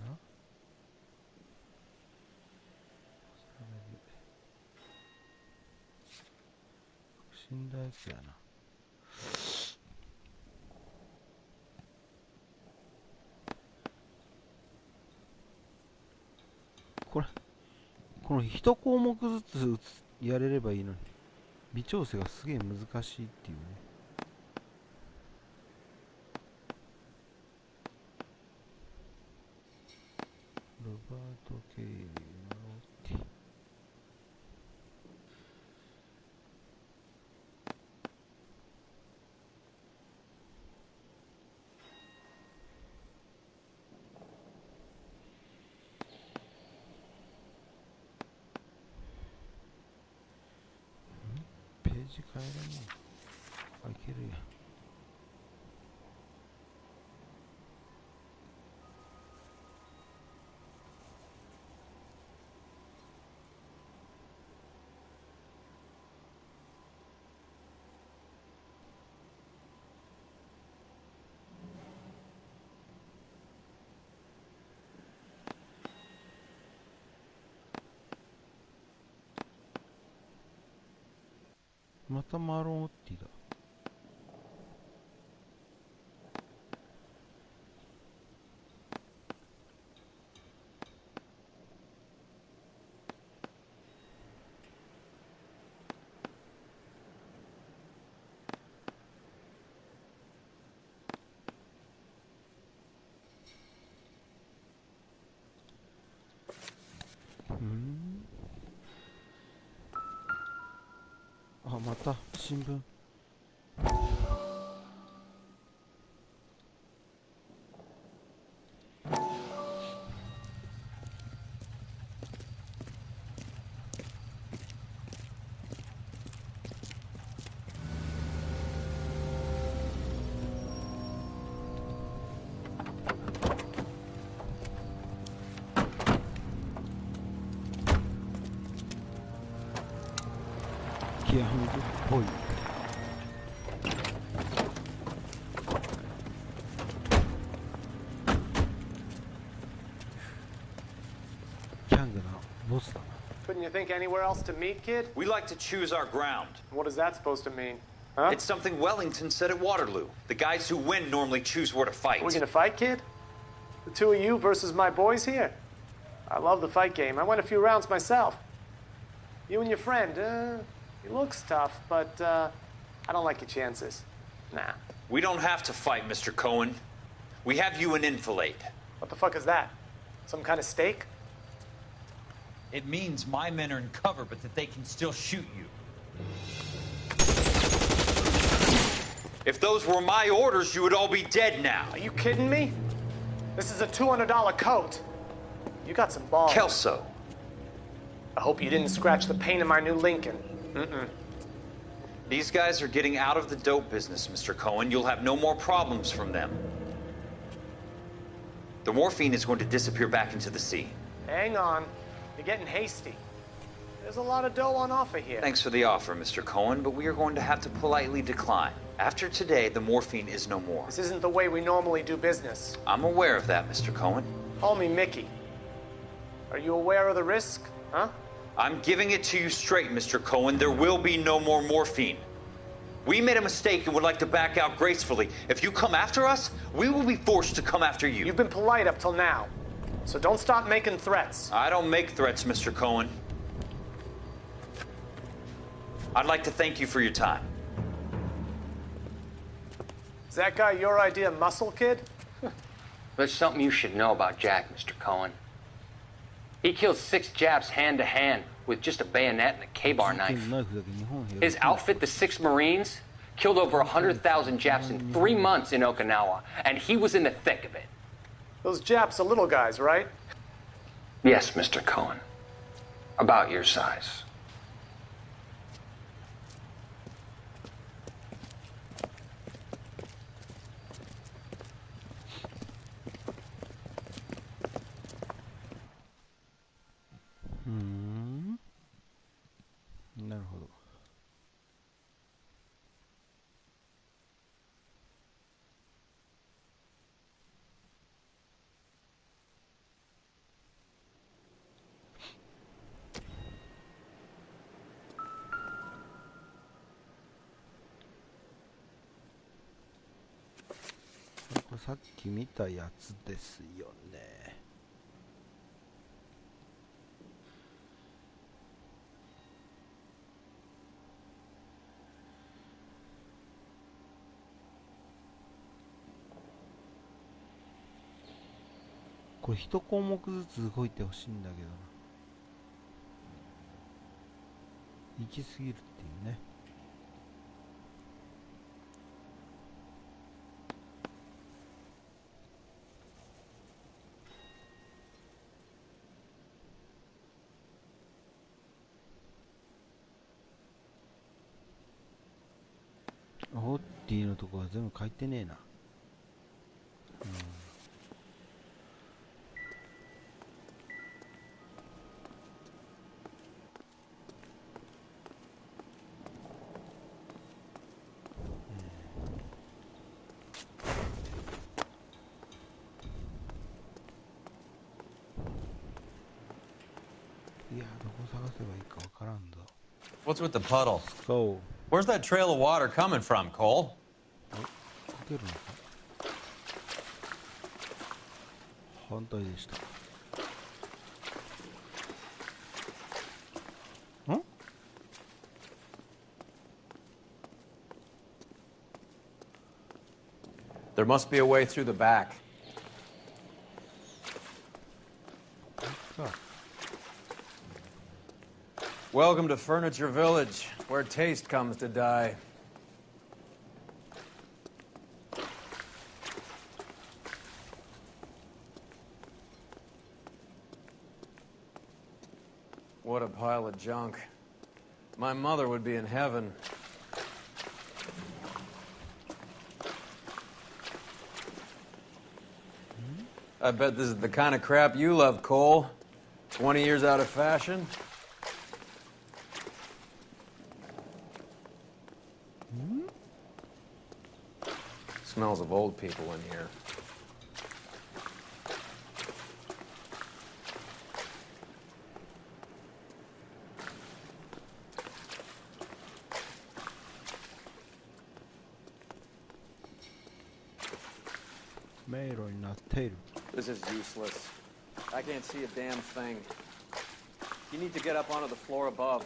死んだやつやな。この一項目ずつやれればいいのに、微調整がすげえ難しいっていうね。ロバート・ケイリー、マロッティ。ページ変えられない。あ、いけるやん。またマロンウッディだ。あ、また新聞。ギアハンドっぽい。キャングなボスだな。 Couldn't you think anywhere else to meet, kid? We like to choose our ground. What is that supposed to mean? Huh? It's something Wellington said at Waterloo. The guys who win normally choose where to fight. Are we gonna fight, kid? The two of you versus my boys here? I love the fight game. I went a few rounds myself. You and your friend, he looks tough, but I don't like your chances. Nah. We don't have to fight, Mr. Cohen. We have you in enfilade. What the fuck is that? Some kind of stake? It means my men are in cover, but that they can still shoot you. If those were my orders, you would all be dead now. Are you kidding me? This is a $200 coat. You got some balls. Kelso. I hope you didn't scratch the paint of my new Lincoln. Mm-mm. These guys are getting out of the dope business, Mr. Cohen. You'll have no more problems from them. The morphine is going to disappear back into the sea. Hang on. You're getting hasty. There's a lot of dough on offer here. Thanks for the offer, Mr. Cohen, but we are going to have to politely decline. After today, the morphine is no more. This isn't the way we normally do business. I'm aware of that, Mr. Cohen. Call me Mickey. Are you aware of the risk, huh? I'm giving it to you straight, Mr. Cohen. There will be no more morphine. We made a mistake and would like to back out gracefully. If you come after us, we will be forced to come after you. You've been polite up till now, so don't stop making threats. I don't make threats, Mr. Cohen. I'd like to thank you for your time. Is that guy your idea of muscle, kid? There's something you should know about Jack, Mr. Cohen. He killed 6 Japs hand-to-hand with just a bayonet and a K-bar knife. His outfit, the 6 Marines, killed over 100,000 Japs in 3 months in Okinawa, and he was in the thick of it. Those Japs are little guys, right? Yes, Mr. Cohen. About your size. Hmm. なるほど。これさっき見たやつですよね。これ一項目ずつ動いてほしいんだけどな。行き過ぎるっていうね。ホッティのとこは全部書いてねえな。いや、どこ探せばいいかわからんぞ。 What's with the puddle? So, where's that trail of water coming from, Cole? 出るのか。反対でした。ん？ There must be a way through the back. Welcome to Furniture Village, where taste comes to die. What a pile of junk. My mother would be in heaven. I bet this is the kind of crap you love, Cole. 20 years out of fashion. Smells of old people in here. This is useless. I can't see a damn thing. You need to get up onto the floor above.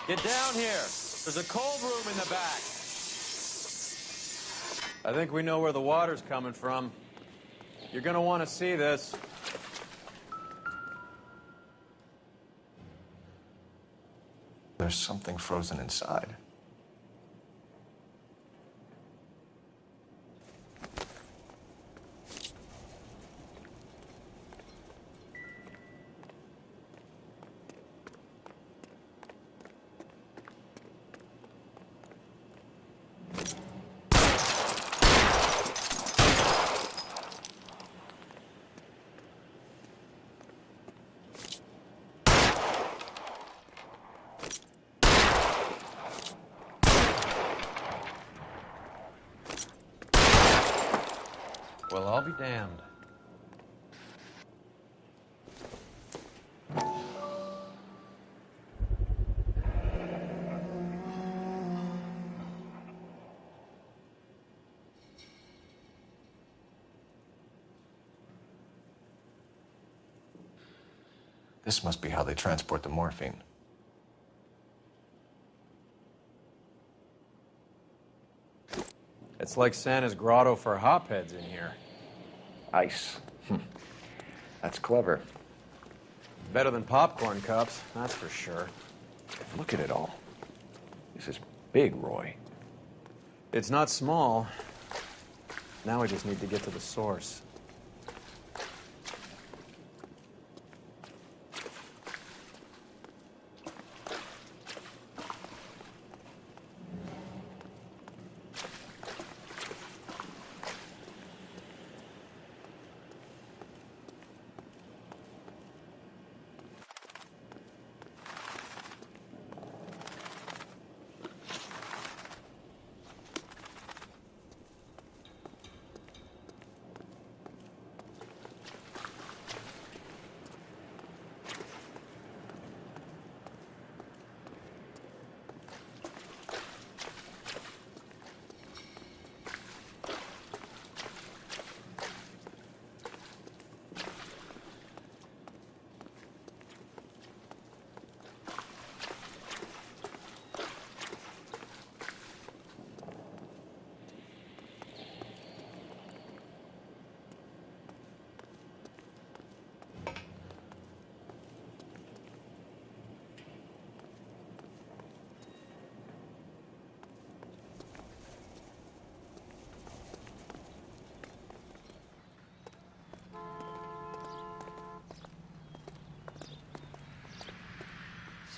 Get down here. There's a cold room in the back. I think we know where the water's coming from. You're gonna want to see this. There's something frozen inside. Well, I'll be damned. This must be how they transport the morphine. It's like Santa's grotto for hopheads in here. Ice. That's clever. Better than popcorn cups, that's for sure. Look at it all. This is big, Roy. It's not small. Now we just need to get to the source.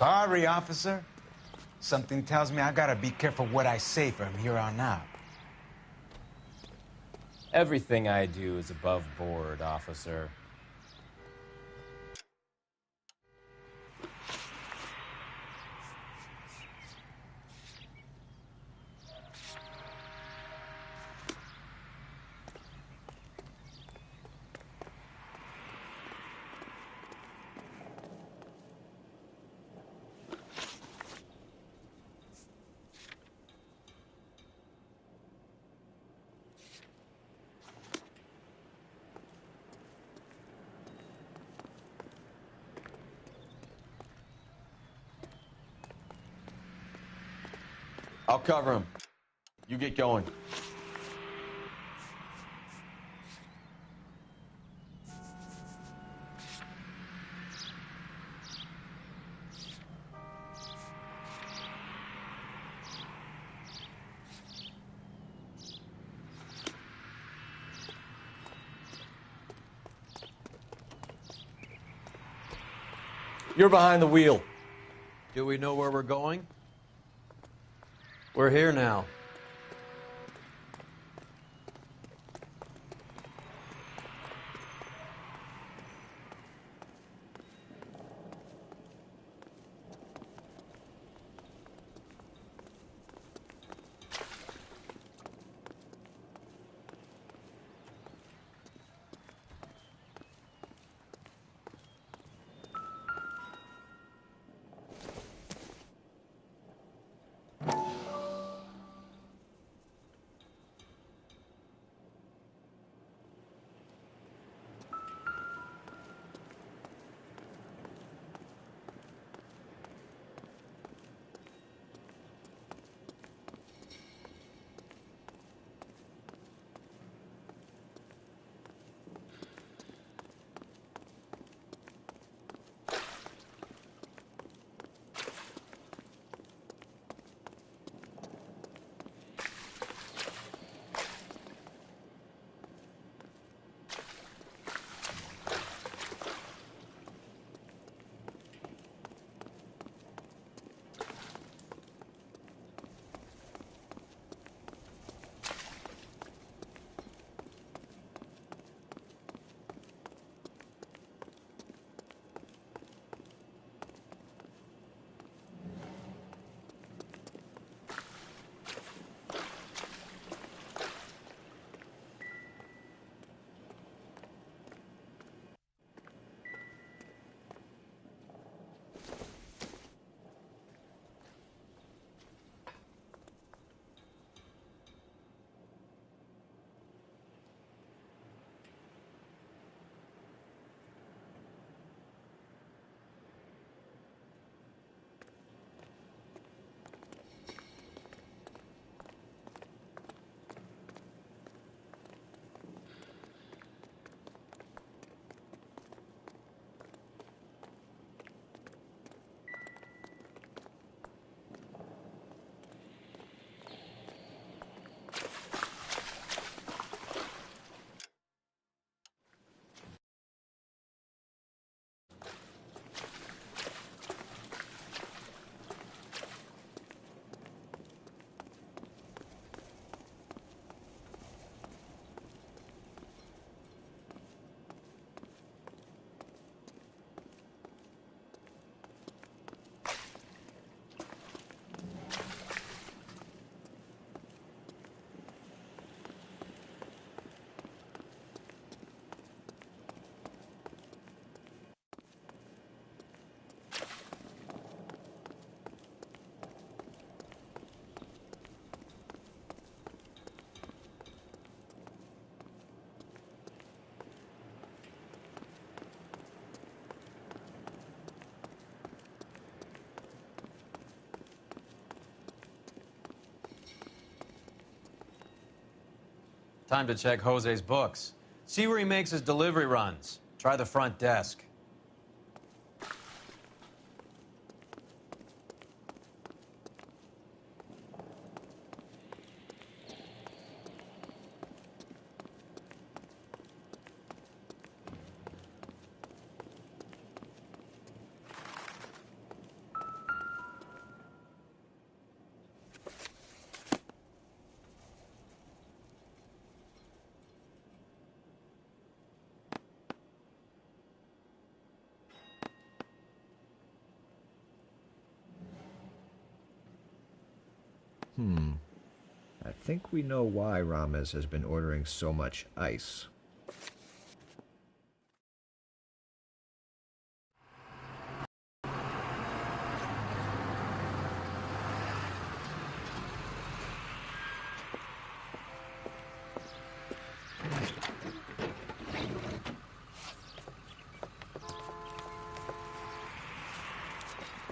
Sorry, officer. Something tells me I gotta be careful what I say from here on out. Everything I do is above board, officer. I'll cover him. You get going. You're behind the wheel. Do we know where we're going? We're here now. Time to check Jose's books. See where he makes his delivery runs. Try the front desk. I think we know why Rames has been ordering so much ice.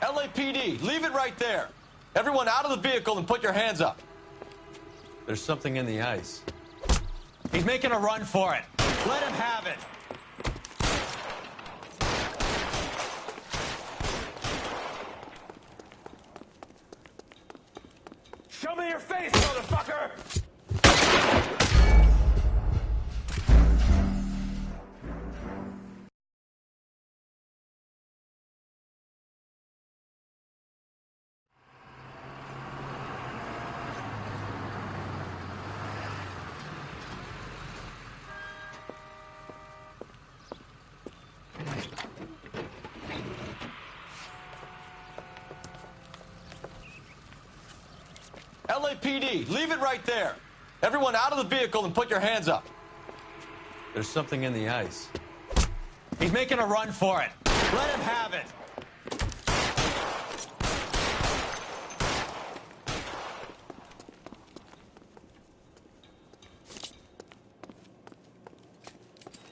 LAPD, leave it right there. Everyone out of the vehicle and put your hands up. There's something in the ice. He's making a run for it. Let him have it. Show me your face, motherfucker! LAPD, leave it right there. Everyone out of the vehicle and put your hands up. There's something in the ice. He's making a run for it. Let him have it.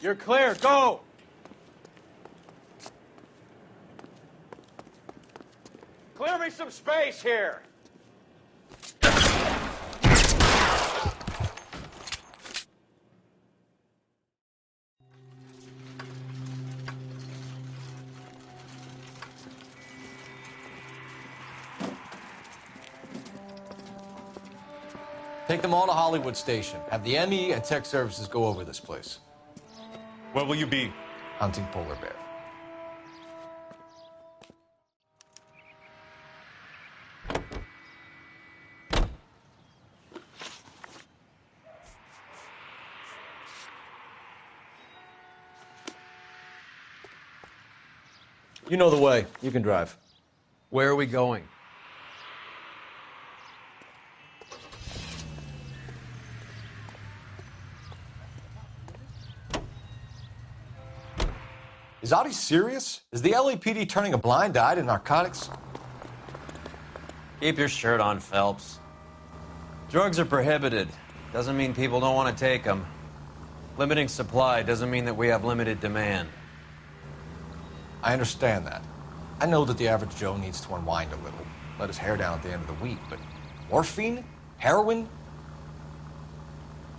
You're clear. Go! Clear me some space here. Take them all to Hollywood Station. Have the ME and tech services go over this place. Where will you be? Hunting polar bear. You know the way. You can drive. Where are we going? Is Audie serious? Is the LAPD turning a blind eye to narcotics? Keep your shirt on, Phelps. Drugs are prohibited. Doesn't mean people don't want to take them. Limiting supply doesn't mean that we have limited demand. I understand that. I know that the average Joe needs to unwind a little, let his hair down at the end of the week, but morphine? Heroin?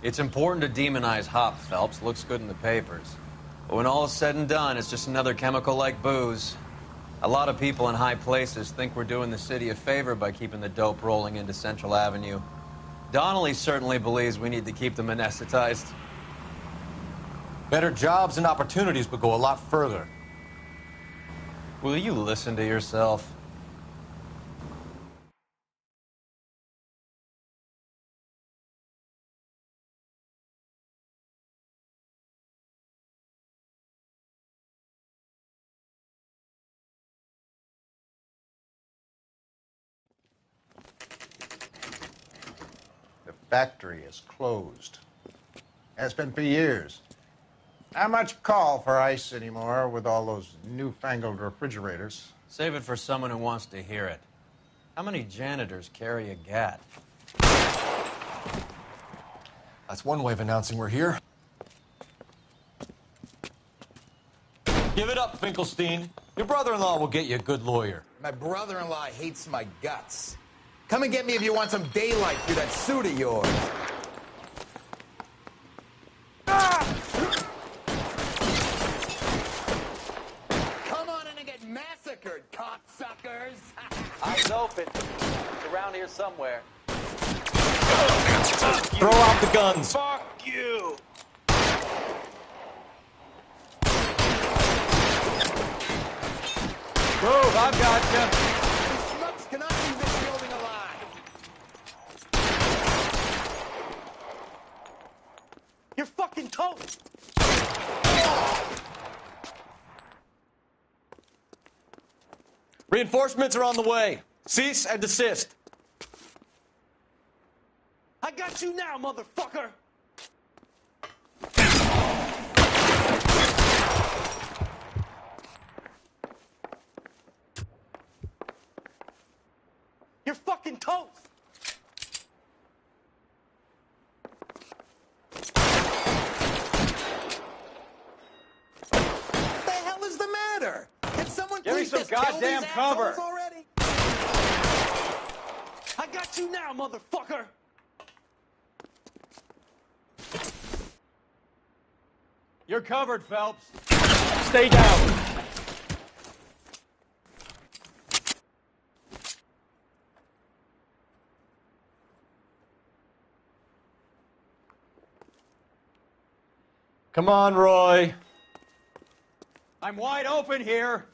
It's important to demonize hop, Phelps. Looks good in the papers. But when all is said and done, it's just another chemical like booze. A lot of people in high places think we're doing the city a favor by keeping the dope rolling into Central Avenue. Donnelly certainly believes we need to keep them anesthetized. Better jobs and opportunities would go a lot further. Will you listen to yourself? The factory is closed. Has been for years. Not much call for ice anymore with all those newfangled refrigerators. Save it for someone who wants to hear it. How many janitors carry a gat? That's one way of announcing we're here. Give it up, Finkelstein. Your brother-in-law will get you a good lawyer. My brother-in-law hates my guts. Come and get me if you want some daylight through that suit of yours. Come on in and get massacred, cocksuckers! Eyes open. It's around here somewhere. Throw out the guns. Fuck you! Move, I've got you. These schmucks cannot leave this building alive. You're fucking toast. Reinforcements are on the way. Cease and desist. I got you now, motherfucker. You're fucking toast. What the hell is the matter? Can someone Give me please some just kill goddamn these cover. assholes already? Got you now, motherfucker! You're covered, Phelps. Stay down. Come on, Roy. I'm wide open here.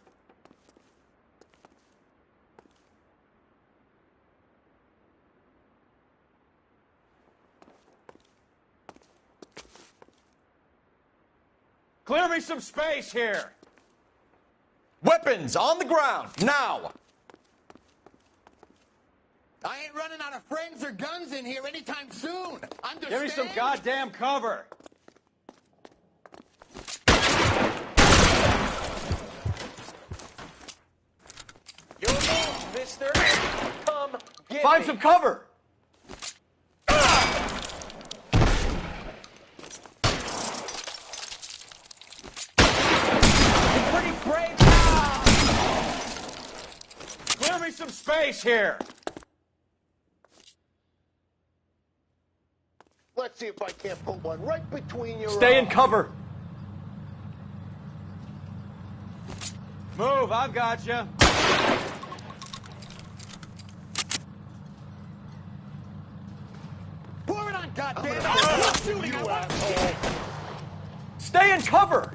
Clear me some space here. Weapons on the ground, now! I ain't running out of friends or guns in here anytime soon. Understand? Give me some goddamn cover. Your move, mister. Come get Find me. some cover. Pretty brave. Clear me some space here. Let's see if I can't put one right between your Stay in eyes. cover. Move, I've got you. Pour it on, goddammit! Shooting you, asshole! Stay in cover.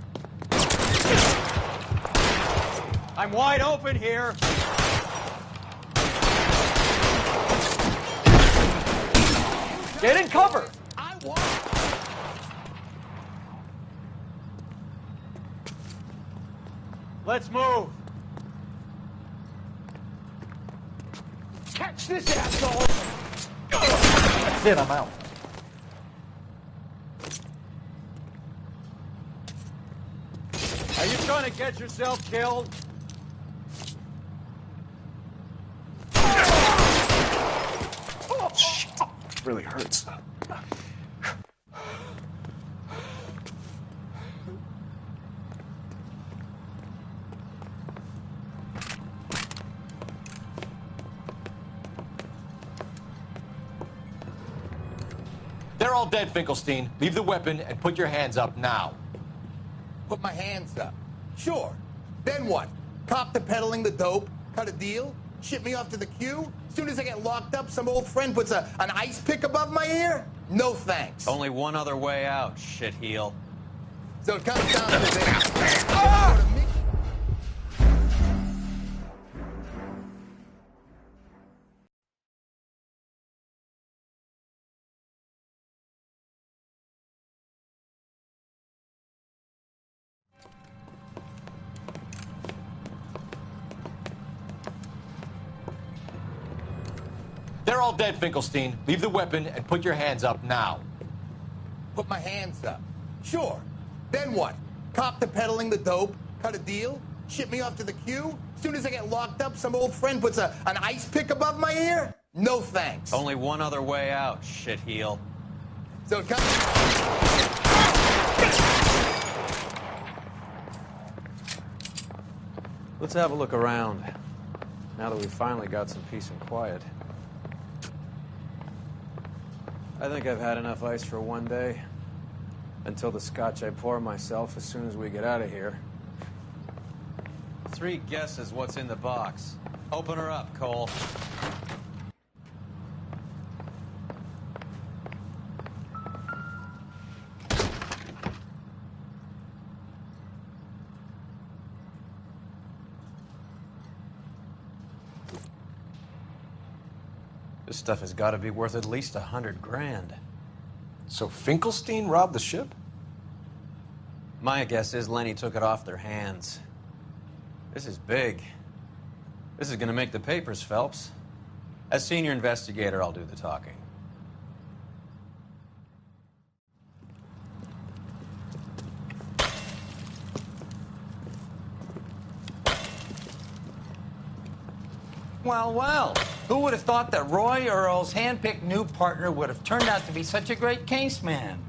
I'm wide open here. Get in cover. I want. Let's move. Catch this asshole. That's it, I'm out. Are you trying to get yourself killed? Oh, shit. Really hurts. They're all dead, Finkelstein. Leave the weapon and put your hands up now. Put my hands up. Sure. Then what? Cop to peddling the dope? Cut a deal? Ship me off to the queue? Soon as I get locked up, some old friend puts an ice pick above my ear? No thanks. Only one other way out, shitheel. So it comes down to this. They're all dead, Finkelstein. Leave the weapon and put your hands up now. Put my hands up. Sure. Then what? Cop to peddling the dope? Cut a deal? Ship me off to the queue? Soon as I get locked up, some old friend puts an ice pick above my ear? No thanks. Only one other way out, shitheel. So it comes... Let's have a look around, now that we've finally got some peace and quiet. I think I've had enough ice for one day. Until the scotch I pour myself as soon as we get out of here. 3 guesses what's in the box. Open her up, Cole. This stuff has got to be worth at least $100 grand. So Finkelstein robbed the ship? My guess is Lenny took it off their hands. This is big. This is going to make the papers, Phelps. As senior investigator, I'll do the talking. Well, well. Who would have thought that Roy Earl's hand-picked new partner would have turned out to be such a great case man?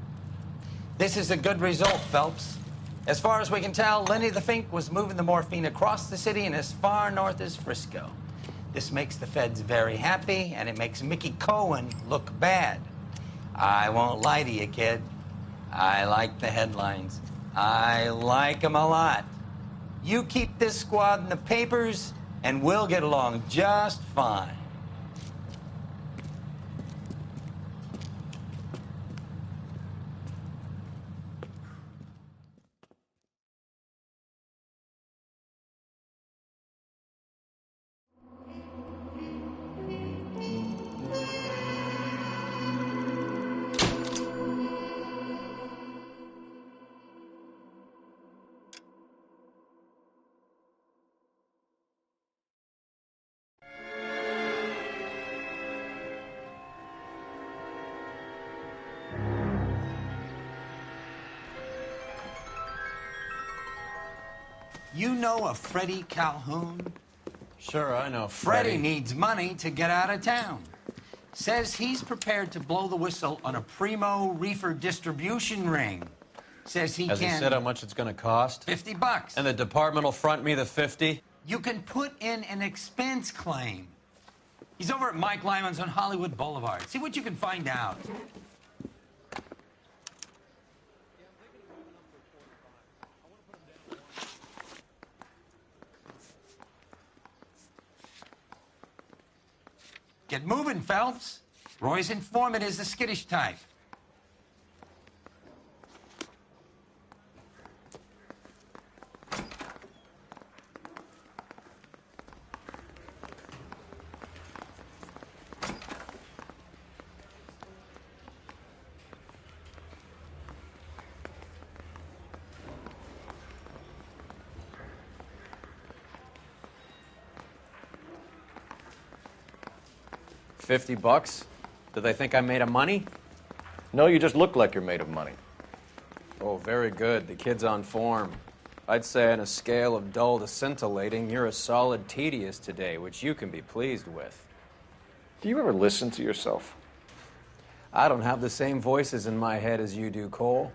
This is a good result, Phelps. As far as we can tell, Lenny the Fink was moving the morphine across the city and as far north as Frisco. This makes the feds very happy, and it makes Mickey Cohen look bad. I won't lie to you, kid. I like the headlines. I like them a lot. You keep this squad in the papers, and we'll get along just fine. You know a Freddie Calhoun? Sure, I know Freddie needs money to get out of town. Says he's prepared to blow the whistle on a primo reefer distribution ring. Says he Has can... he said how much it's going to cost? $50. And the department will front me the 50? You can put in an expense claim. He's over at Mike Lyman's on Hollywood Boulevard. See what you can find out. Get moving, Phelps. Roy's informant is the skittish type. $50? Do they think I'm made of money? No, you just look like you're made of money. Oh, very good. The kid's on form. I'd say on a scale of dull to scintillating, you're a solid tedious today, which you can be pleased with. Do you ever listen to yourself? I don't have the same voices in my head as you do, Cole.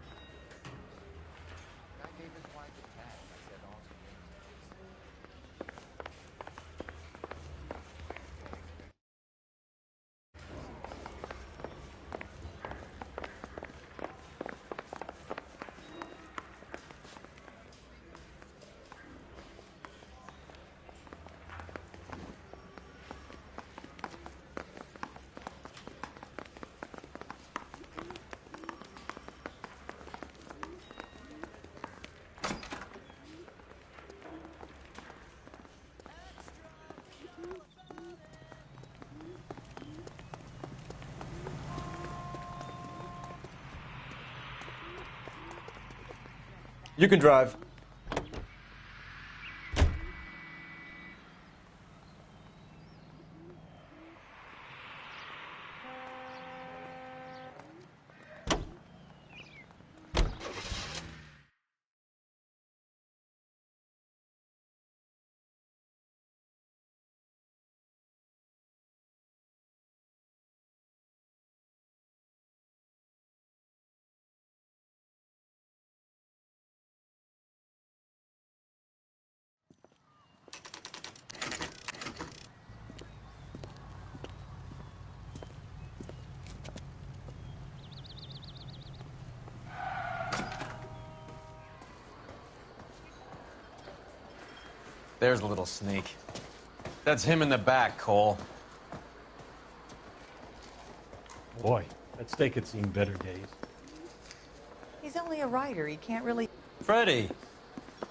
You can drive. There's a little sneak. That's him in the back, Cole. Boy, that steak had seen better days. He's only a writer. He can't really... Freddie,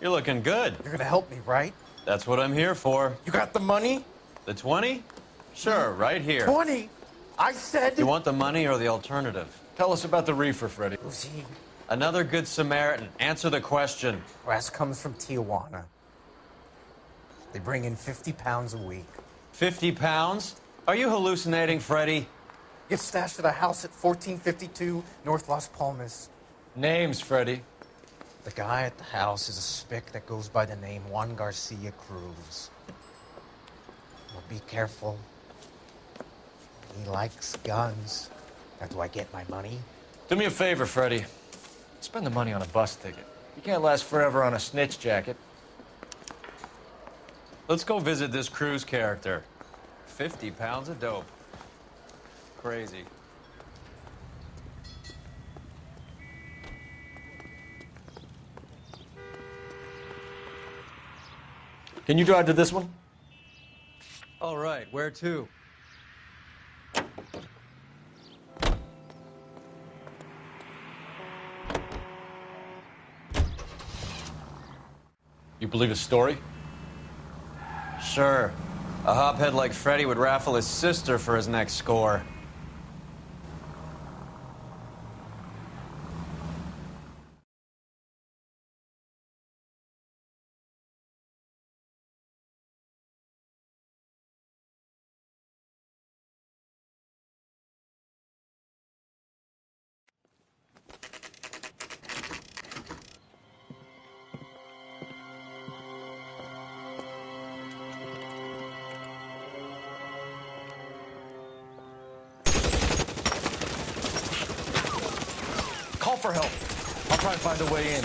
you're looking good. You're gonna help me, right? That's what I'm here for. You got the money? The 20? Sure, right here. 20? I said... You want the money or the alternative? Tell us about the reefer, Freddie. Who's he? Another good Samaritan. Answer the question. Brass comes from Tijuana. They bring in 50 pounds a week. 50 pounds? Are you hallucinating, Freddie? Gets stashed at a house at 1452 North Las Palmas. Names, Freddie. The guy at the house is a spick that goes by the name Juan Garcia Cruz. Well, be careful. He likes guns. Now, do I get my money? Do me a favor, Freddie. Spend the money on a bus ticket. You can't last forever on a snitch jacket. Let's go visit this Cruz character. 50 pounds of dope. Crazy. Can you drive to this one? All right, where to? You believe his story? Sure. A hophead like Freddy would raffle his sister for his next score. Call for help. I'll try and find a way in.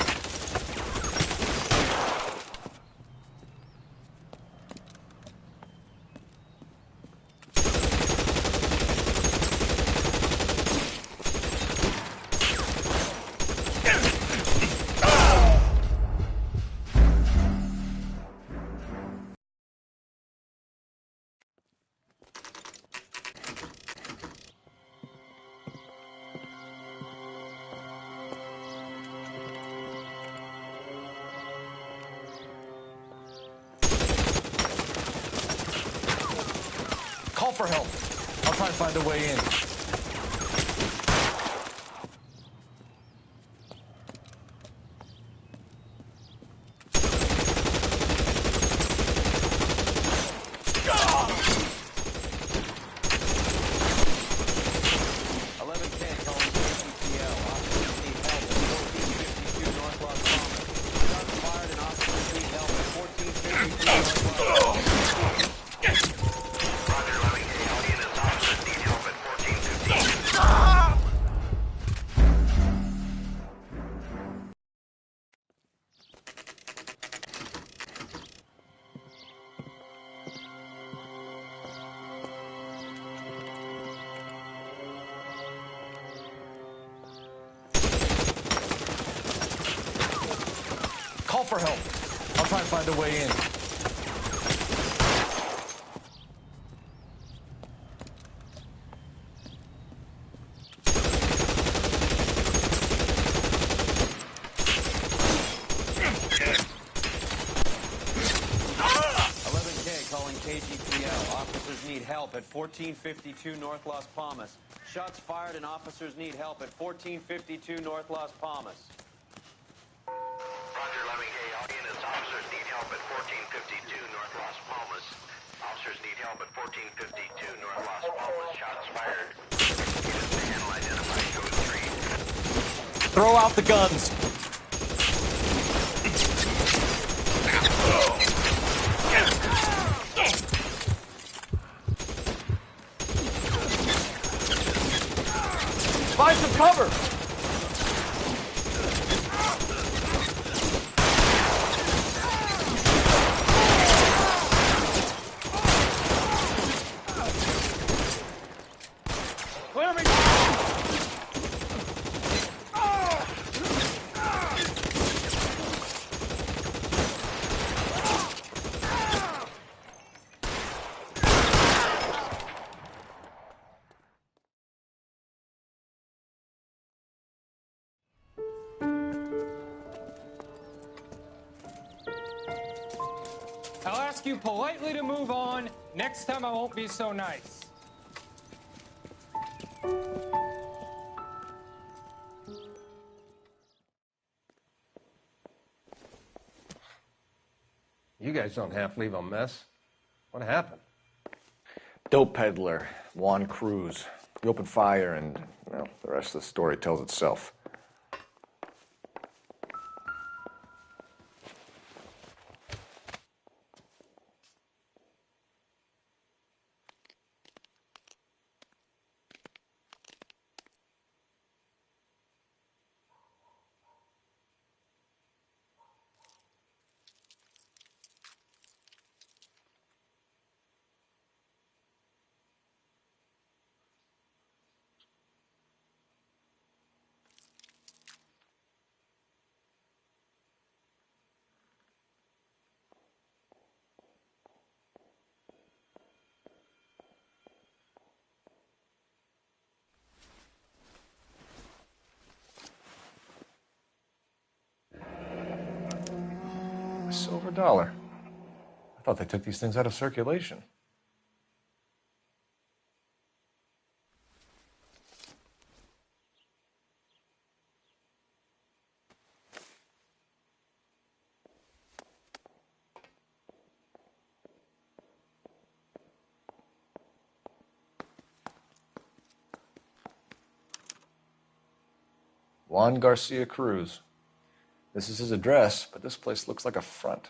Call for help. I'll try and find a way in. Call for help. I'll try and find a way in. 11K calling KGPL. Officers need help at 1452 North Las Palmas. Shots fired and officers need help at 1452 North Las Palmas. Roger, 11K. Units, officers need help at 1452 North Las Palmas. Officers need help at 1452 North Las Palmas. Shots fired. Units to handle identify code 3. Throw out the guns. Find some cover. Clear me! I'll ask you politely to move on. Next time I won't be so nice. You guys don't half leave a mess. What happened? Dope peddler, Juan Cruz. He opened fire and, well, the rest of the story tells itself. silver dollar. I thought they took these things out of circulation. Juan Garcia Cruz. This is his address, but this place looks like a front.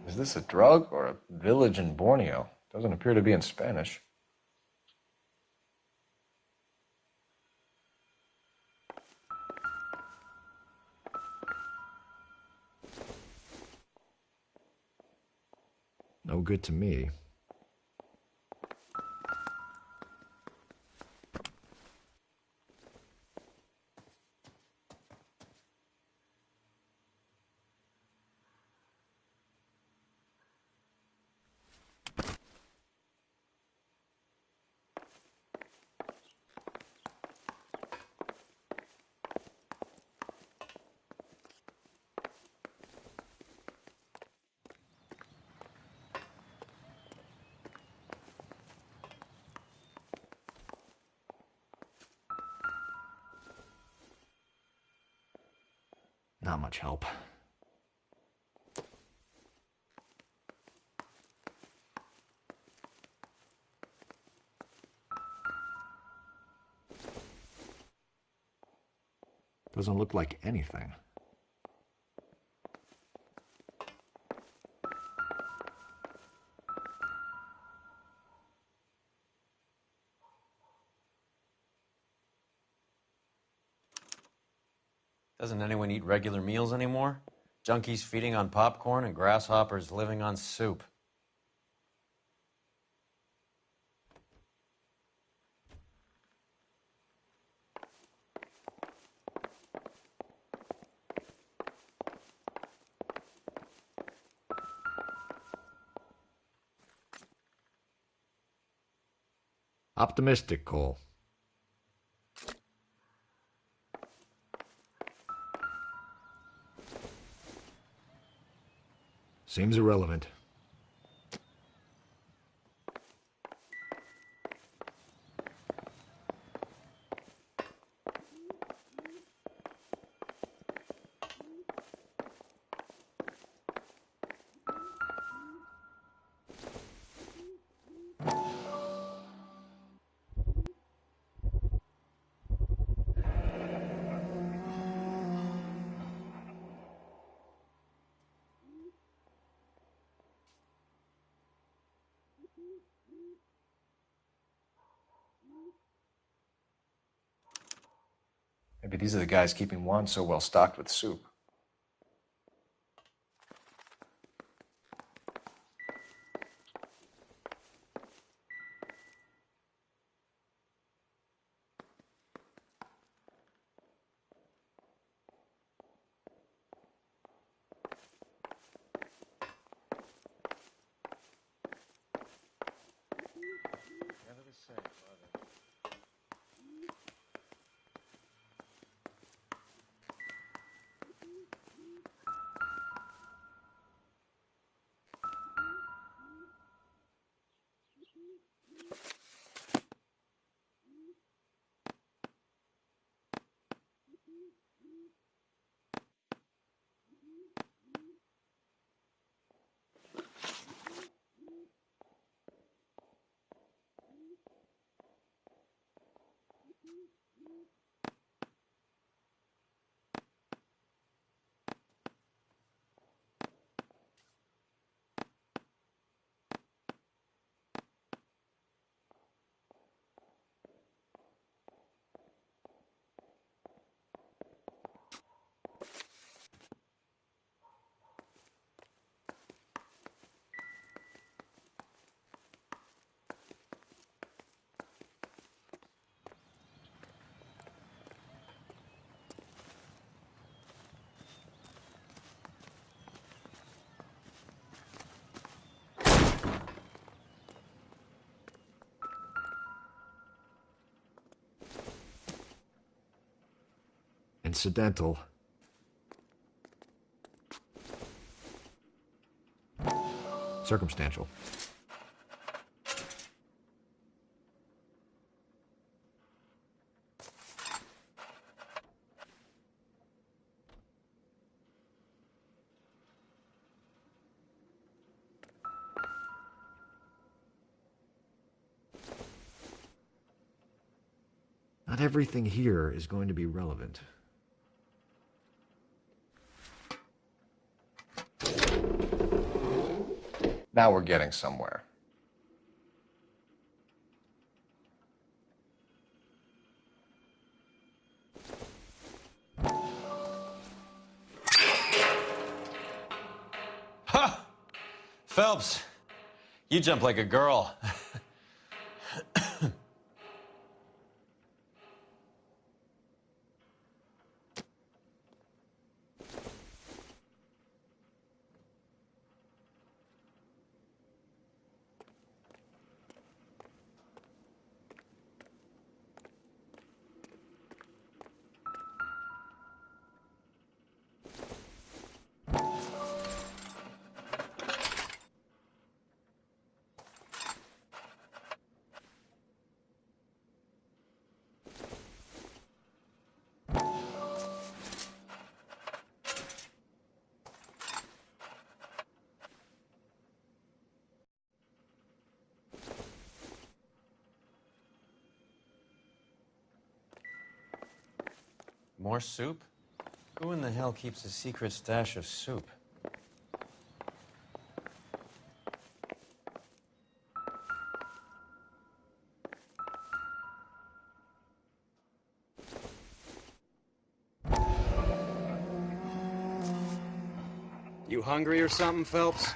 Is this a drug or a village in Borneo? Doesn't appear to be in Spanish. No good to me. Not much help. Doesn't look like anything. Doesn't anyone eat regular meals anymore? Junkies feeding on popcorn and grasshoppers living on soup. Optimistic, Cole. Seems irrelevant. Maybe these are the guys keeping Juan so well stocked with soup. Incidental. Circumstantial. Not everything here is going to be relevant. Now we're getting somewhere. Ha! Phelps, you jump like a girl. More soup? Who in the hell keeps a secret stash of soup? You hungry or something, Phelps?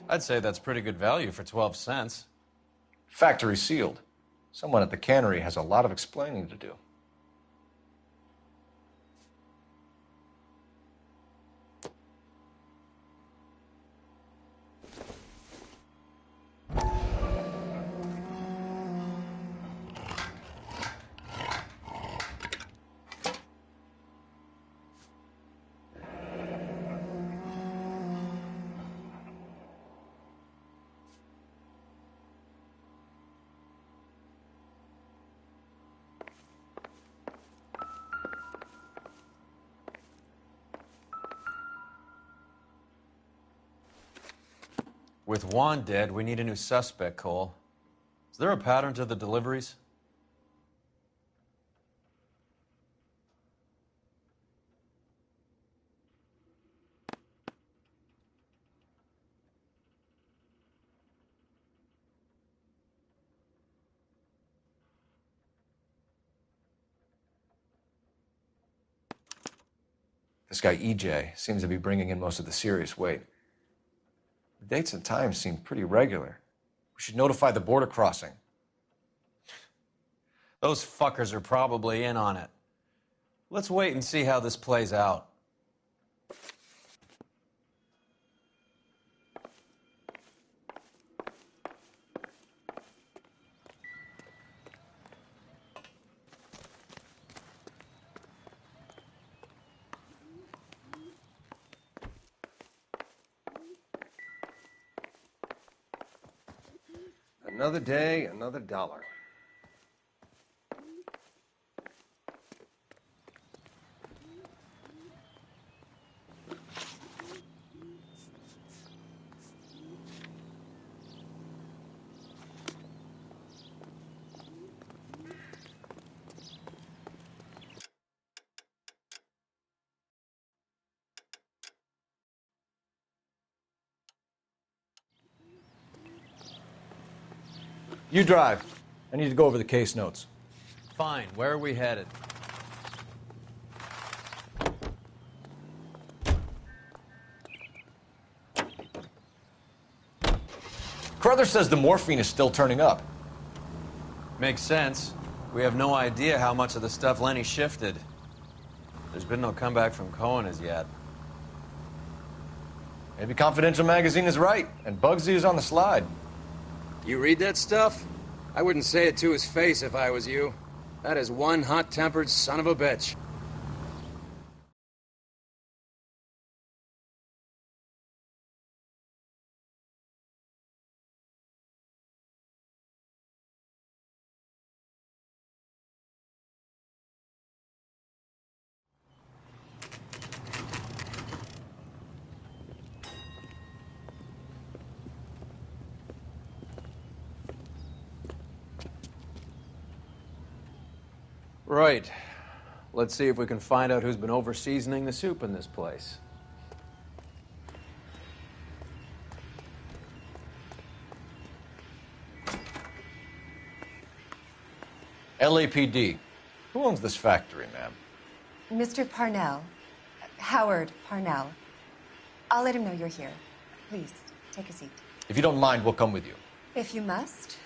I'd say that's pretty good value for 12 cents. Factory sealed. Someone at the cannery has a lot of explaining to do. With Juan dead, we need a new suspect, Cole. Is there a pattern to the deliveries? This guy, EJ, seems to be bringing in most of the serious weight. The dates and times seem pretty regular. We should notify the border crossing. Those fuckers are probably in on it. Let's wait and see how this plays out. Another day, another dollar. You drive. I need to go over the case notes. Fine. Where are we headed? Carruthers says the morphine is still turning up. Makes sense. We have no idea how much of the stuff Lenny shifted. There's been no comeback from Cohen as yet. Maybe Confidential Magazine is right, and Bugsy is on the slide. You read that stuff? I wouldn't say it to his face if I was you. That is one hot-tempered son of a bitch. Right. Let's see if we can find out who's been over-seasoning the soup in this place. LAPD. Who owns this factory, ma'am? Mr. Parnell. Howard Parnell. I'll let him know you're here. Please, take a seat. If you don't mind, we'll come with you. If you must.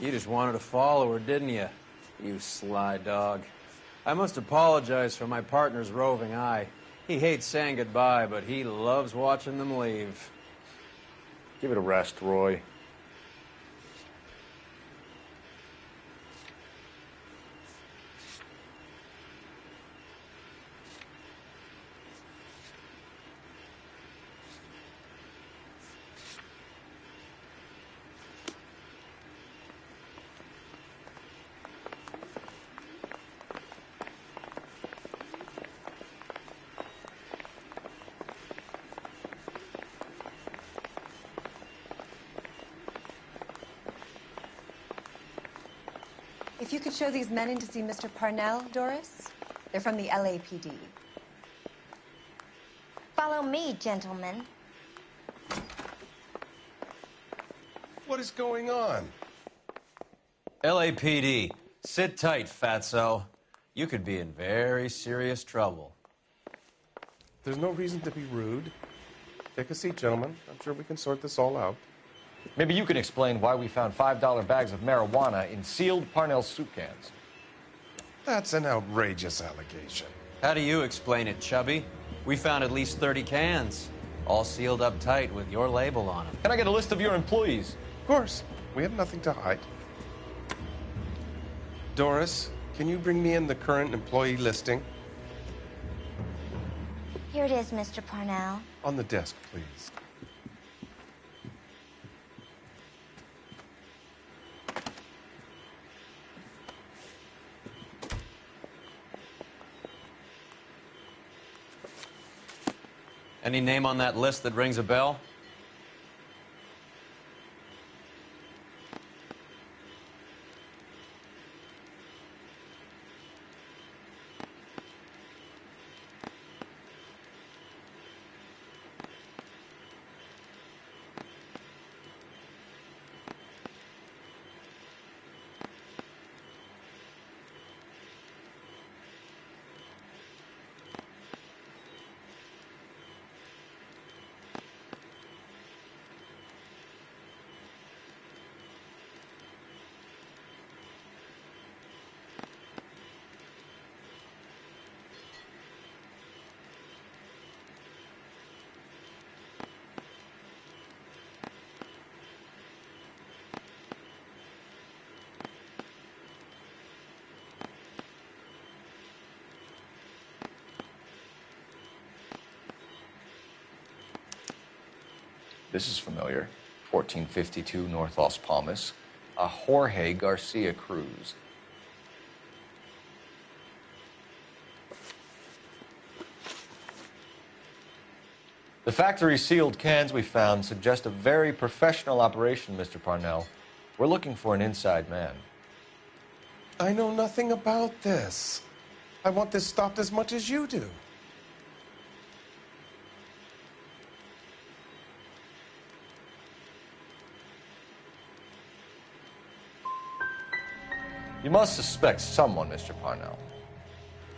You just wanted to follow her, didn't you? You sly dog. I must apologize for my partner's roving eye. He hates saying goodbye, but he loves watching them leave. Give it a rest, Roy. If you could show these men in to see Mr. Parnell, Doris. They're from the LAPD. Follow me, gentlemen. What is going on? LAPD, sit tight, fatso. You could be in very serious trouble. There's no reason to be rude. Take a seat, gentlemen. I'm sure we can sort this all out. Maybe you can explain why we found $5 bags of marijuana in sealed Parnell soup cans. That's an outrageous allegation. How do you explain it, Chubby? We found at least 30 cans, all sealed up tight with your label on them. Can I get a list of your employees? Of course. We have nothing to hide. Doris, can you bring me in the current employee listing? Here it is, Mr. Parnell. On the desk, please. Any name on that list that rings a bell? This is familiar. 1452 North Las Palmas. A Jorge Garcia Cruz. The factory sealed cans we found suggest a very professional operation, Mr. Parnell. We're looking for an inside man. I know nothing about this. I want this stopped as much as you do. You must suspect someone, Mr. Parnell.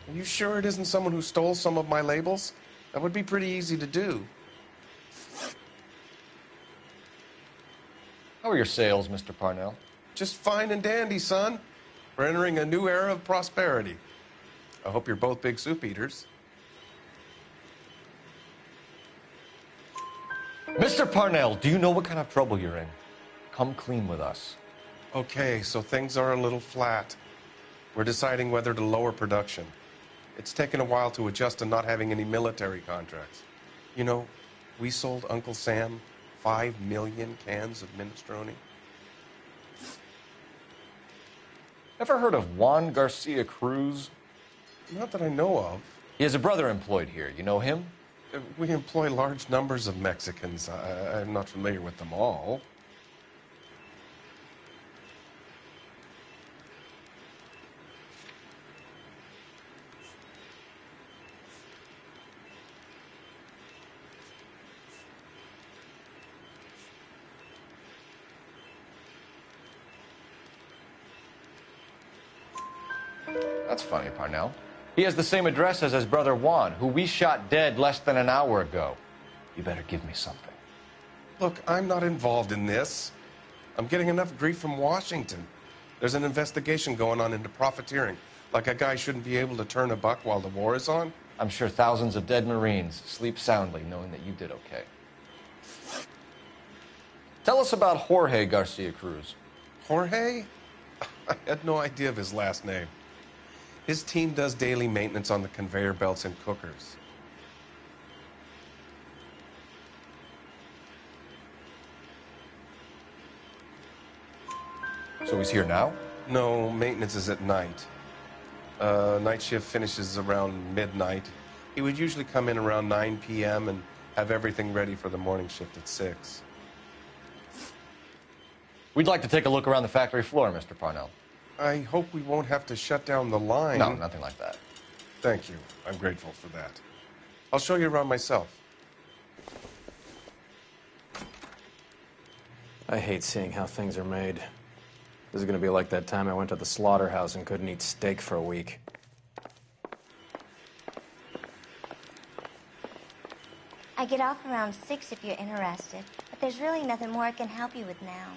Are you sure it isn't someone who stole some of my labels? That would be pretty easy to do. How are your sales, Mr. Parnell? Just fine and dandy, son. We're entering a new era of prosperity. I hope you're both big soup eaters. Mr. Parnell, do you know what kind of trouble you're in? Come clean with us. Okay, so things are a little flat. We're deciding whether to lower production. It's taken a while to adjust to not having any military contracts. You know, we sold Uncle Sam 5 million cans of minestrone. Ever heard of Juan Garcia Cruz? Not that I know of. He has a brother employed here. You know him? We employ large numbers of Mexicans. I'm not familiar with them all. That's funny, Parnell. He has the same address as his brother Juan, who we shot dead less than an hour ago. You better give me something. Look, I'm not involved in this. I'm getting enough grief from Washington. There's an investigation going on into profiteering. Like a guy shouldn't be able to turn a buck while the war is on. I'm sure thousands of dead Marines sleep soundly knowing that you did okay. Tell us about Jorge Garcia Cruz. Jorge? I had no idea of his last name. His team does daily maintenance on the conveyor belts and cookers. So he's here now? No, maintenance is at night. Night shift finishes around midnight. He would usually come in around 9 p.m. and have everything ready for the morning shift at 6. We'd like to take a look around the factory floor, Mr. Parnell. I hope we won't have to shut down the line. No, nothing like that. Thank you. I'm grateful for that. I'll show you around myself. I hate seeing how things are made. This is going to be like that time I went to the slaughterhouse and couldn't eat steak for a week. I get off around 6 if you're interested, but there's really nothing more I can help you with now.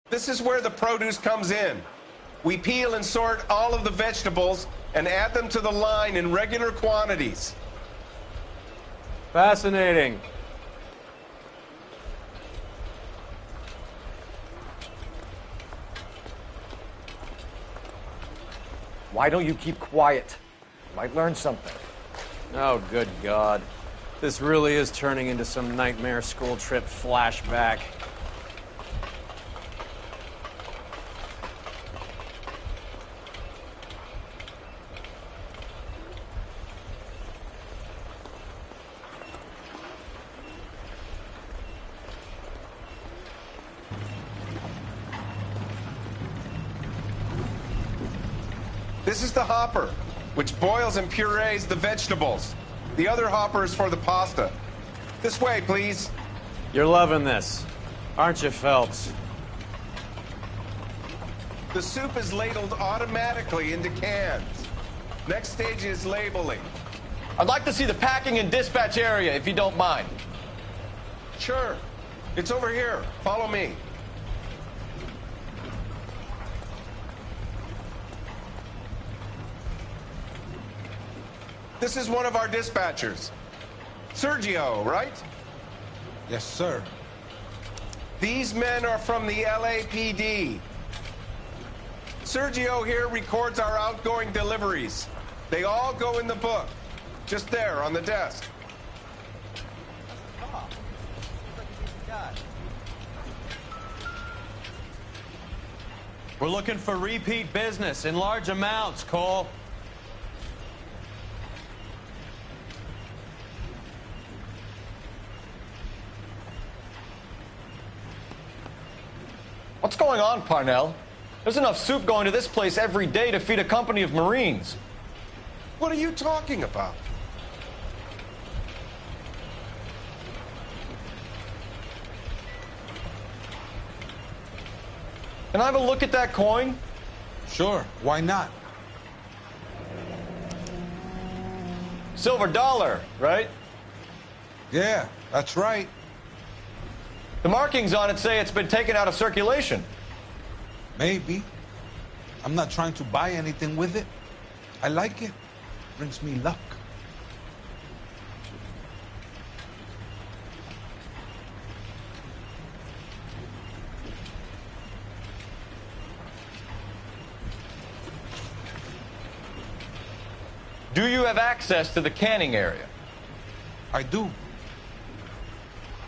This is where the produce comes in. We peel and sort all of the vegetables and add them to the line in regular quantities. Fascinating. Why don't you keep quiet? You might learn something. Oh, good God. This really is turning into some nightmare school trip flashback. This is the hopper, which boils and purees the vegetables. The other hopper is for the pasta. This way, please. You're loving this, aren't you, Phelps? The soup is ladled automatically into cans. Next stage is labeling. I'd like to see the packing and dispatch area, if you don't mind. Sure. It's over here. Follow me. This is one of our dispatchers. Sergio, right? Yes, sir. These men are from the LAPD. Sergio here records our outgoing deliveries. They all go in the book. Just there on the desk. We're looking for repeat business in large amounts, Cole. What's going on, Parnell? There's enough soup going to this place every day to feed a company of Marines. What are you talking about? Can I have a look at that coin? Sure, why not? Silver dollar, right? Yeah, that's right. The markings on it say it's been taken out of circulation. Maybe. I'm not trying to buy anything with it. I like it. Brings me luck. Do you have access to the canning area? I do.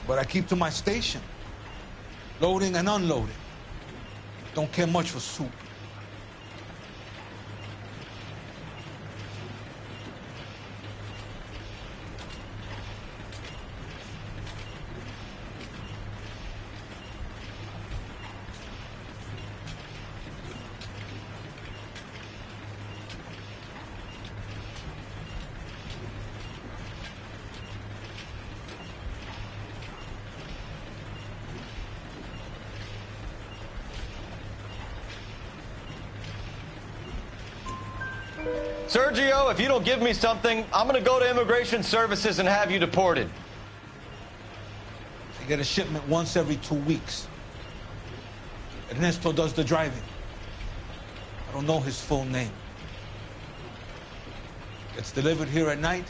But I keep to my station. Loading and unloading. Don't care much for soup. Sergio, if you don't give me something, I'm going to go to Immigration Services and have you deported. I get a shipment once every 2 weeks. Ernesto does the driving. I don't know his full name. Gets delivered here at night,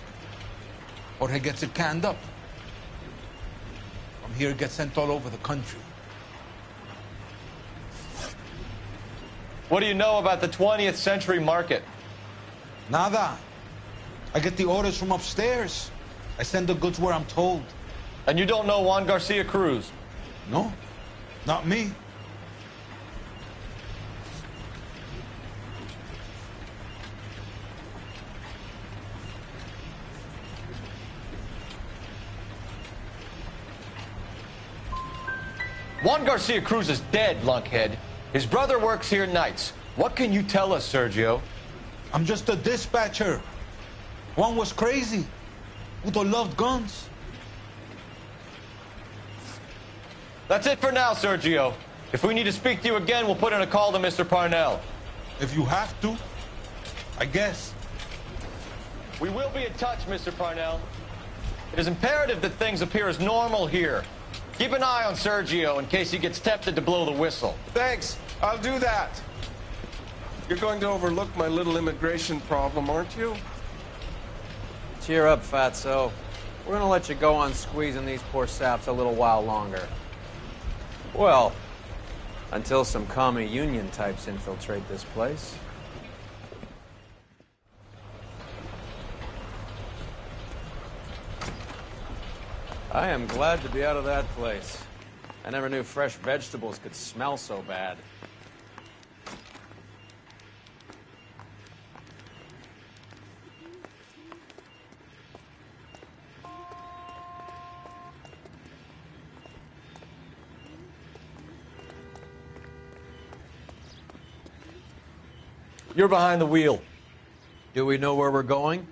or he gets it canned up. From here, it gets sent all over the country. What do you know about the 20th century market? Nada. I get the orders from upstairs. I send the goods where I'm told. And you don't know Juan Garcia Cruz? No, not me. Juan Garcia Cruz is dead, lunkhead. His brother works here nights. What can you tell us, Sergio? I'm just a dispatcher. Juan was crazy. Udo loved guns. That's it for now, Sergio. If we need to speak to you again, we'll put in a call to Mr. Parnell. If you have to, I guess. We will be in touch, Mr. Parnell. It is imperative that things appear as normal here. Keep an eye on Sergio in case he gets tempted to blow the whistle. Thanks. I'll do that. You're going to overlook my little immigration problem, aren't you? Cheer up, Fatso. We're gonna let you go on squeezing these poor saps a little while longer. Well, until some commie union types infiltrate this place. I am glad to be out of that place. I never knew fresh vegetables could smell so bad. You're behind the wheel. Do we know where we're going?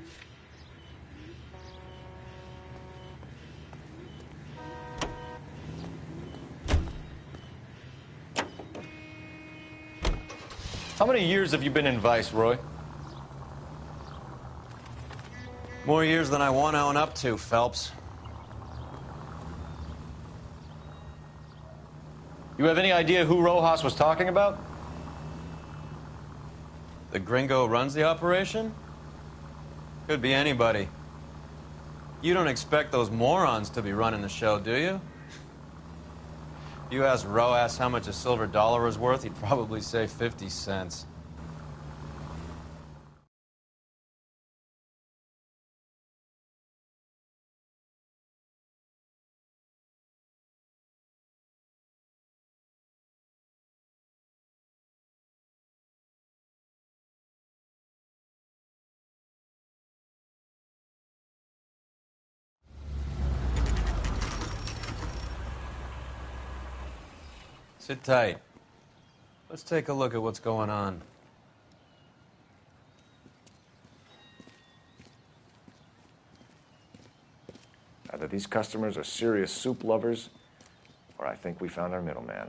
How many years have you been in Vice, Roy? More years than I want to own up to, Phelps. You have any idea who Rojas was talking about? The gringo runs the operation? Could be anybody. You don't expect those morons to be running the show, do you? If you asked Rojas how much a silver dollar was worth, he'd probably say 50 cents. Sit tight. Let's take a look at what's going on. Either these customers are serious soup lovers, or I think we found our middleman.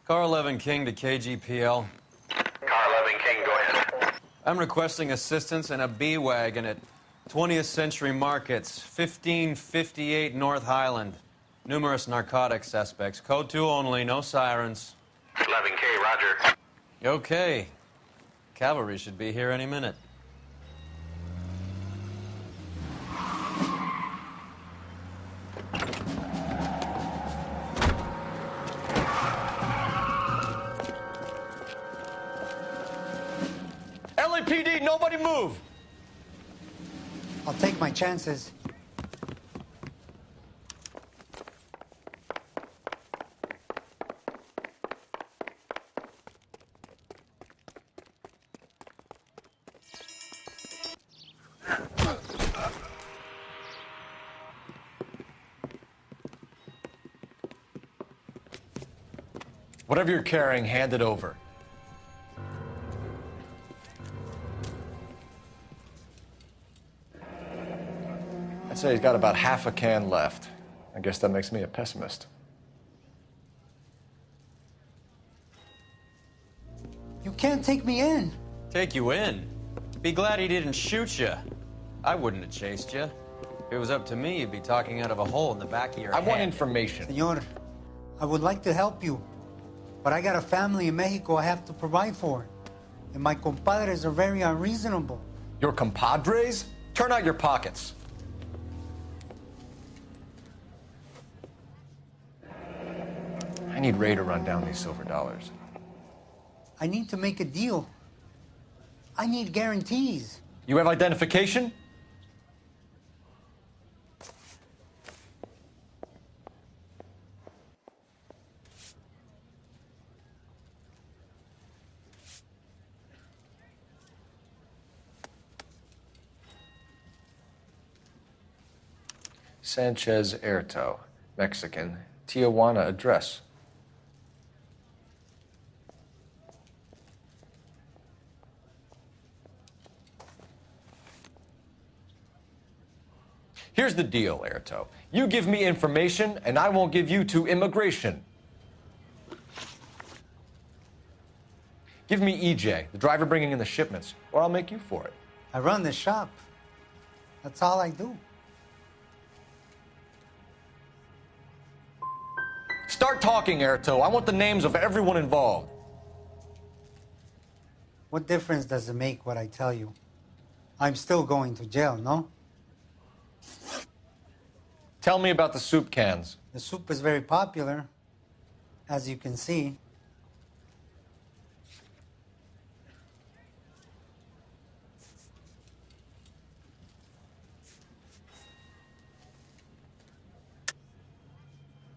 Car 11 King to KGPL. Car 11 King, go ahead. I'm requesting assistance in a B-Wagon at 20th Century Markets, 1558 North Highland. Numerous narcotic suspects. Code 2 only, no sirens. 11K, roger. Okay. Cavalry should be here any minute. LAPD, nobody move! I'll take my chances. Whatever you're carrying, hand it over. I'd say he's got about half a can left. I guess that makes me a pessimist. You can't take me in. Take you in? Be glad he didn't shoot you. I wouldn't have chased you. If it was up to me, you'd be talking out of a hole in the back of your head. I want information. Senor, I would like to help you, but I got a family in Mexico I have to provide for. And my compadres are very unreasonable. Your compadres? Turn out your pockets. I need Ray to run down these silver dollars. I need to make a deal. I need guarantees. You have identification? Sanchez Erto, Mexican, Tijuana address. Here's the deal, Erto. You give me information, and I won't give you to immigration. Give me EJ, the driver bringing in the shipments, or I'll make you for it. I run the shop. That's all I do. Start talking, Erto. I want the names of everyone involved. What difference does it make what I tell you? I'm still going to jail, no? Tell me about the soup cans. The soup is very popular, as you can see.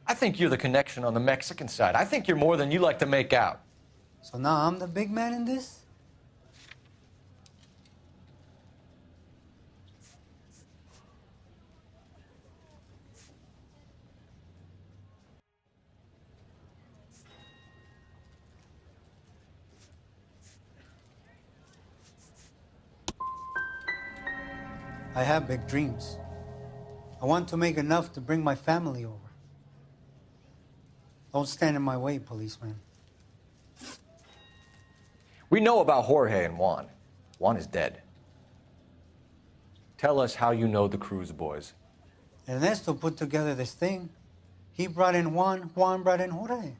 I think you're the connection on the Mexican side. I think you're more than you like to make out. So now I'm the big man in this? I have big dreams. I want to make enough to bring my family over. Don't stand in my way, policeman. We know about Jorge and Juan. Juan is dead. Tell us how you know the Cruz boys. Ernesto put together this thing. He brought in Juan, Juan brought in Jorge.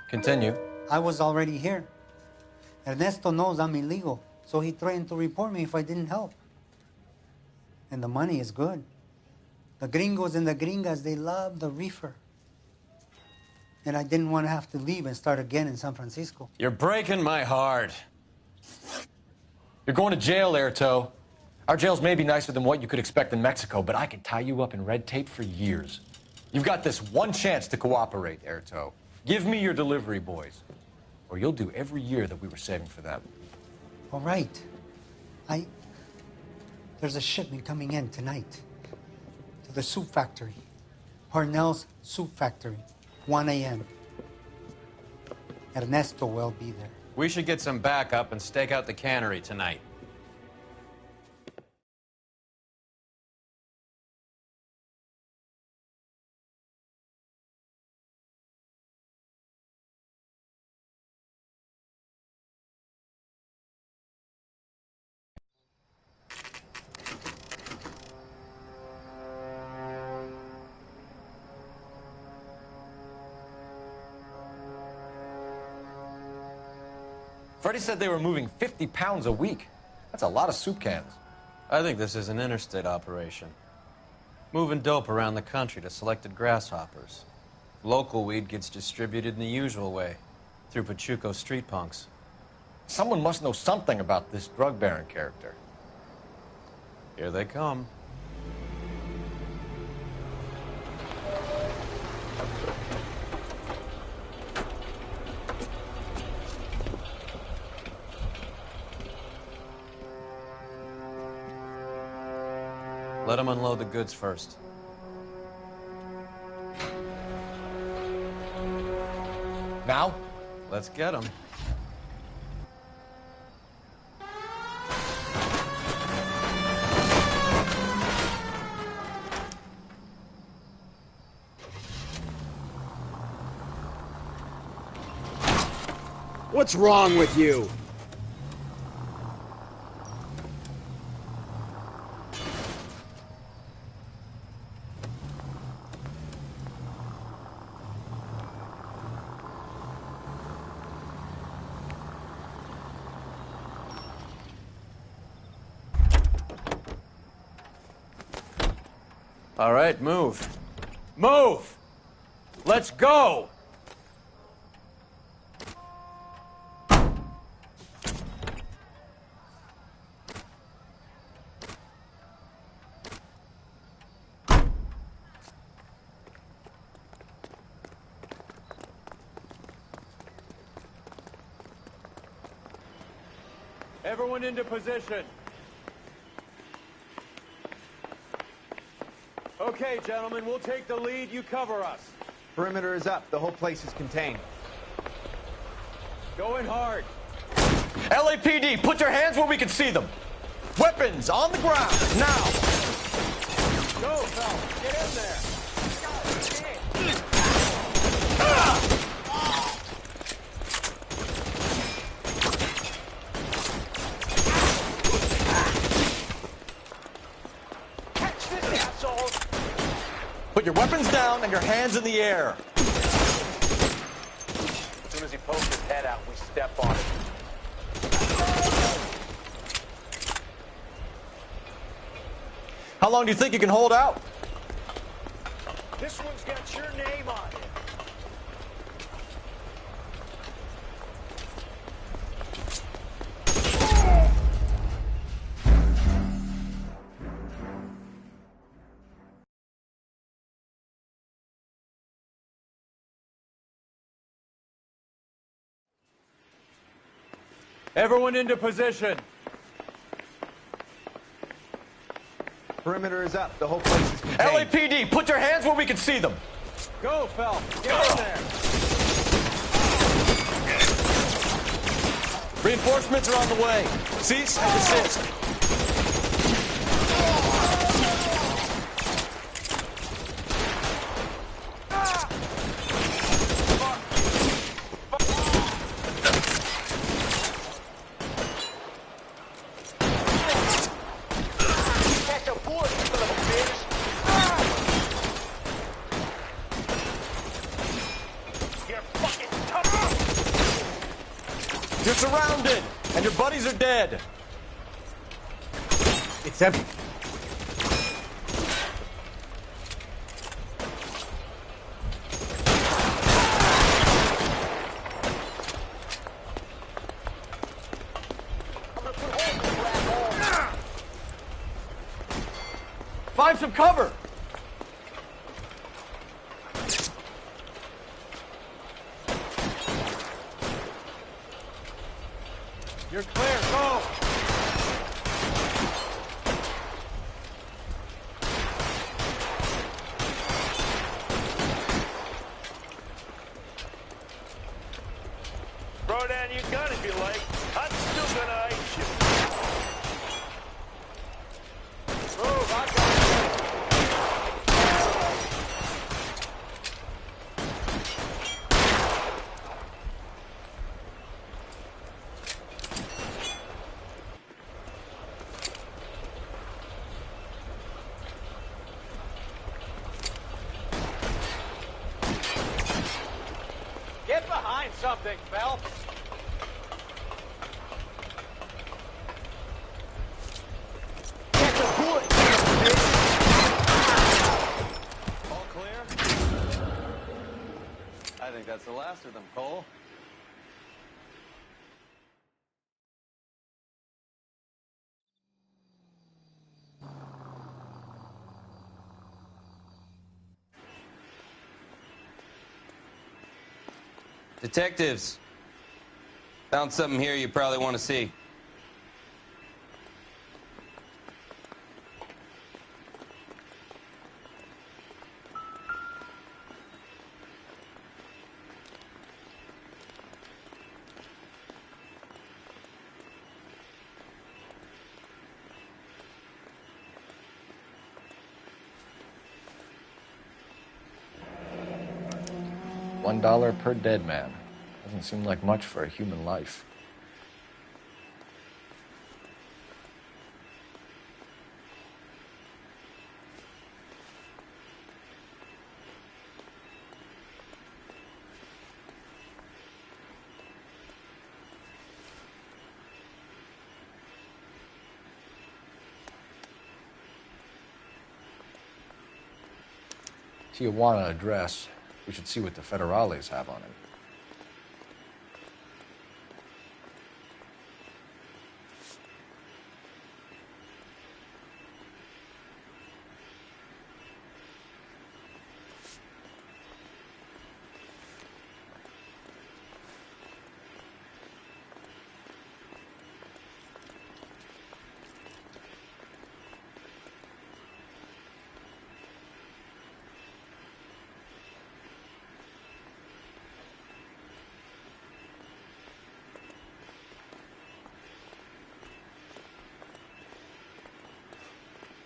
Continue. I was already here. Ernesto knows I'm illegal, so he threatened to report me if I didn't help. And the money is good. The gringos and the gringas, they love the reefer. And I didn't want to have to leave and start again in San Francisco. You're breaking my heart. You're going to jail, Erto. Our jails may be nicer than what you could expect in Mexico, but I can tie you up in red tape for years. You've got this one chance to cooperate, Erto. Give me your delivery boys, or you'll do every year that we were saving for them. All right. There's a shipment coming in tonight to the soup factory. Parnell's soup factory. 1 a.m. Ernesto will be there. We should get some backup and stake out the cannery tonight. Freddie said they were moving 50 pounds a week. That's a lot of soup cans. I think this is an interstate operation. Moving dope around the country to selected grasshoppers. Local weed gets distributed in the usual way, through Pachuco street punks. Someone must know something about this drug baron character. Here they come. Let them unload the goods first. Now? Let's get them. What's wrong with you? All right, move. Move! Let's go! Everyone into position. Okay, gentlemen, we'll take the lead. You cover us. Perimeter is up. The whole place is contained. Going hard. LAPD, put your hands where we can see them. Weapons on the ground, now. Go, fellas. Get in there. Catch this, asshole. Put your weapons down and your hands in the air. As soon as he pokes his head out, we step on it. How long do you think you can hold out? This one's got your name on it. Everyone into position. Perimeter is up. The whole place is contained. LAPD, put your hands where we can see them. Go, Phelps. Get in there. Reinforcements are on the way. Cease and desist. You're surrounded, and your buddies are dead. It's empty. Find some cover. You're clear. Go. your gun if you like. I'm still gonna ice you. Move, I got it. Get behind something, Phelps. Get the bullet. All clear? I think that's the last of them, Cole. Detectives, found something here you probably want to see. $1 per dead man. Doesn't seem like much for a human life. Tijuana address. We should see what the federales have on it.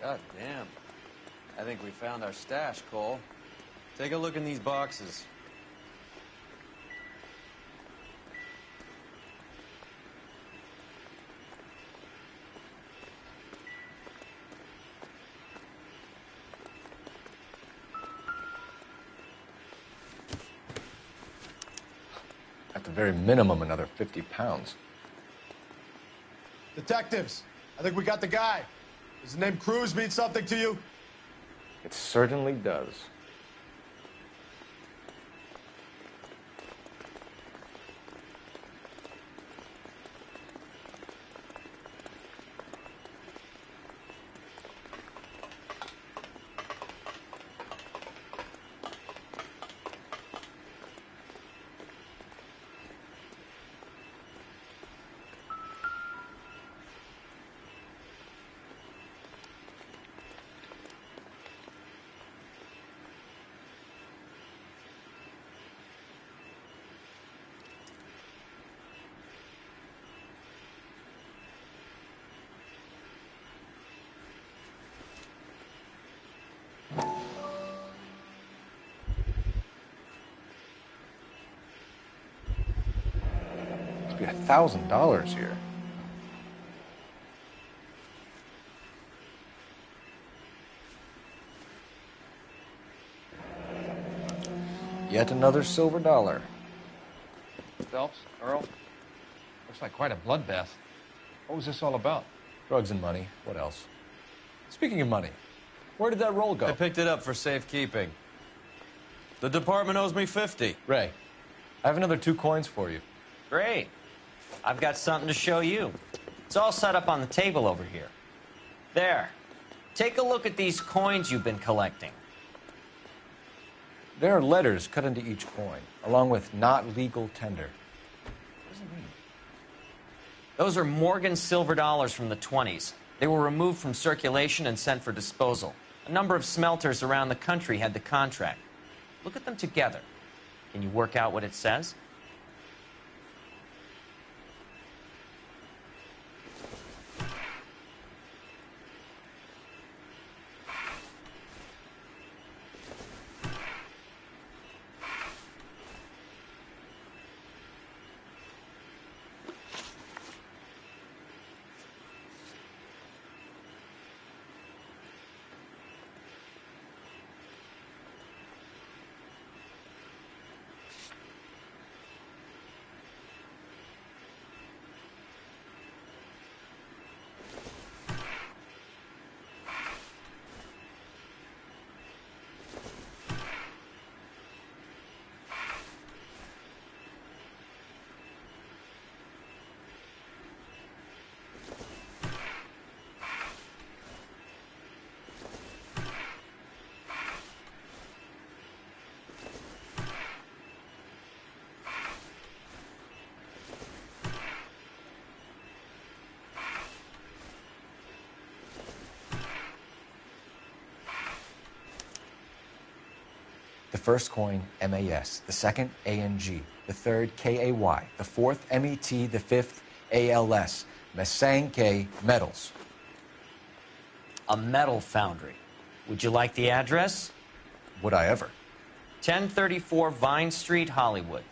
God damn. I think we found our stash, Cole. Take a look in these boxes. At the very minimum, another 50 pounds. Detectives, I think we got the guy. Does the name Cruz mean something to you? It certainly does. Be $1,000 here. Yet another silver dollar. Phelps, Earl, looks like quite a bloodbath. What was this all about? Drugs and money. What else? Speaking of money, where did that roll go? I picked it up for safekeeping. The department owes me 50. Ray, I have another 2 coins for you. Great. I've got something to show you. It's all set up on the table over here. There. Take a look at these coins you've been collecting. There are letters cut into each coin, along with not legal tender. What does it mean? Those are Morgan silver dollars from the 20s. They were removed from circulation and sent for disposal. A number of smelters around the country had the contract. Look at them together. Can you work out what it says? The first coin, MAS. The second, ANG. The third, KAY. The fourth, MET. The fifth, ALS. Masanke Metals. A metal foundry. Would you like the address? Would I ever? 1034 Vine Street, Hollywood.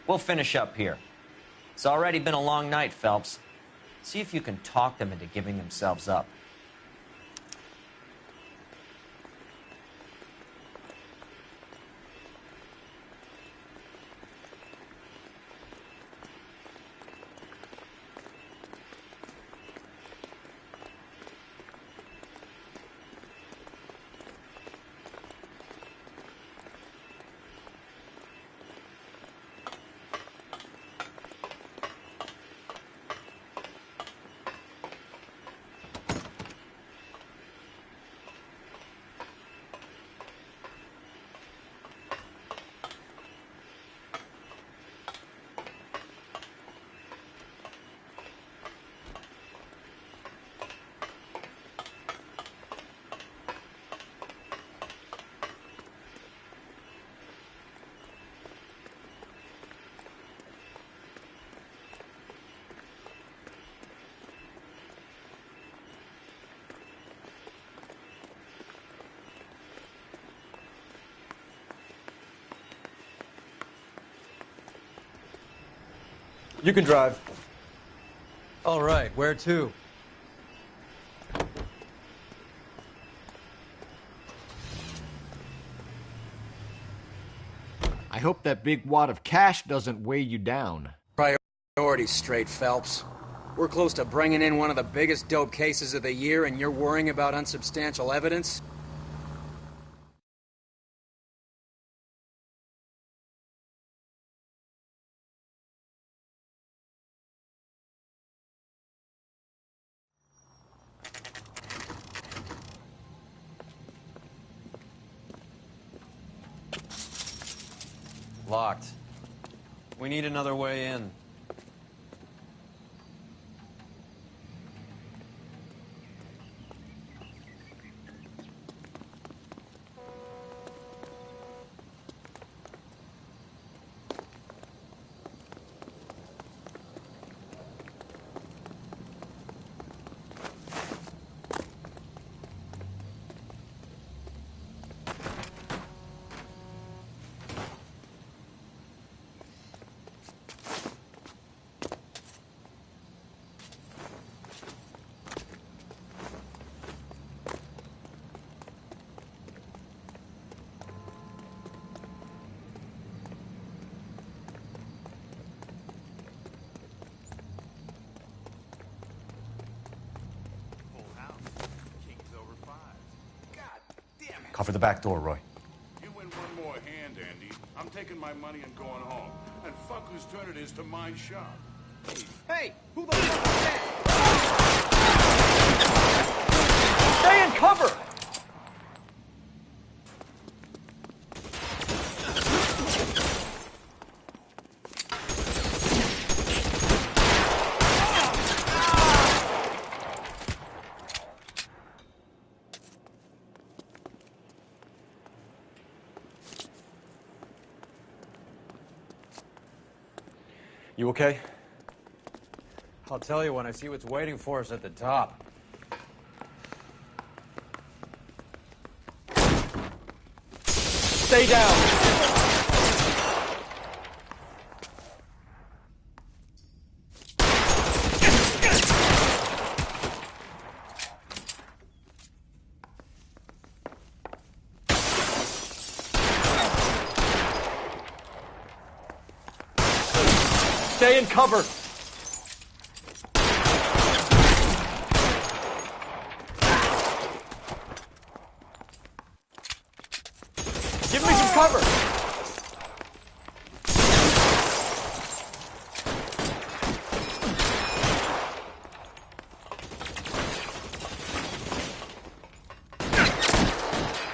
We'll finish up here. It's already been a long night, Phelps. See if you can talk them into giving themselves up. You can drive. All right, where to? I hope that big wad of cash doesn't weigh you down. Priorities straight, Phelps. We're close to bringing in one of the biggest dope cases of the year, and you're worrying about unsubstantial evidence? Locked. We need another way in. Cover the back door, Roy. You win one more hand, Andy. I'm taking my money and going home. And fuck whose turn it is to mind shop. Hey, who the fuck is that? Stay in cover! You okay? I'll tell you when I see what's waiting for us at the top. Stay down! Stay in cover! Give me some cover!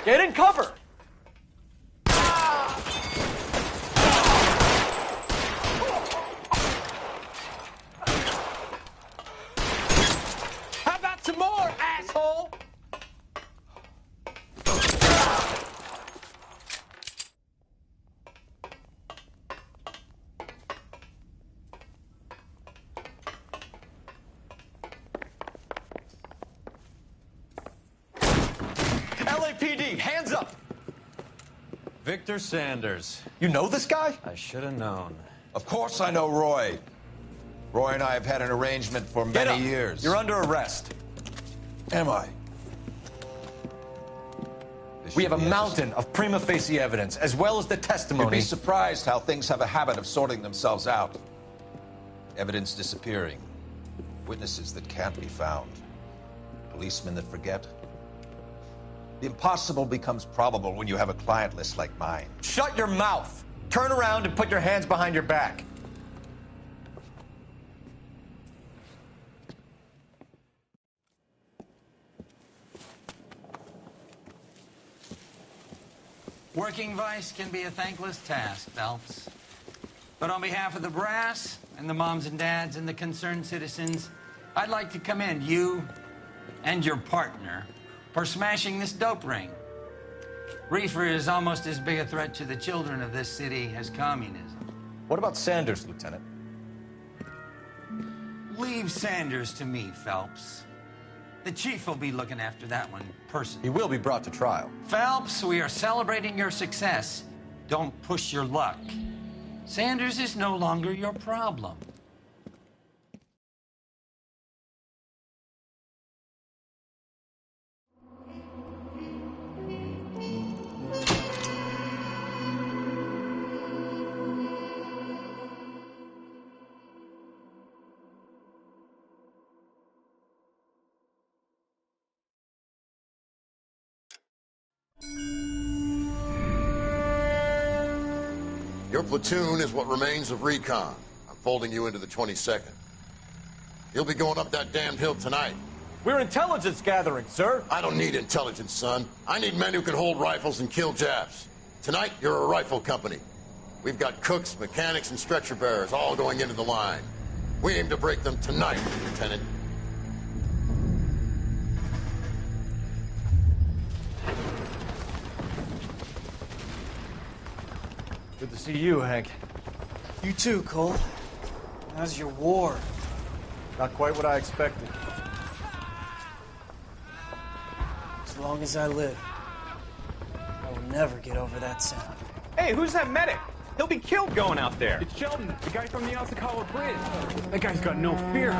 Get in cover! How about some more, asshole? NYPD, hands up! Victor Sanders. You know this guy? I should have known. Of course I know Roy. Roy and I have had an arrangement for many years. You're under arrest. Am I? We have a mountain of prima facie evidence, as well as the testimony. You'd be surprised how things have a habit of sorting themselves out. Evidence disappearing. Witnesses that can't be found. Policemen that forget. The impossible becomes probable when you have a client list like mine. Shut your mouth! Turn around and put your hands behind your back. Working vice can be a thankless task, Phelps. But on behalf of the brass and the moms and dads and the concerned citizens, I'd like to commend you and your partner for smashing this dope ring. Reefer is almost as big a threat to the children of this city as communism. What about Sanders, Lieutenant? Leave Sanders to me, Phelps. The chief will be looking after that one personally. He will be brought to trial. Phelps, we are celebrating your success. Don't push your luck. Sanders is no longer your problem. Your platoon is what remains of recon. I'm folding you into the 22nd. You'll be going up that damned hill tonight. We're intelligence gathering, sir. I don't need intelligence, son. I need men who can hold rifles and kill Japs. Tonight, you're a rifle company. We've got cooks, mechanics, and stretcher bearers all going into the line. We aim to break them tonight, Lieutenant. Good to see you, Hank. You too, Cole. How's your war? Not quite what I expected. As long as I live, I will never get over that sound. Hey, who's that medic? He'll be killed going out there. It's Sheldon, the guy from the Osakawa Bridge. That guy's got no fear.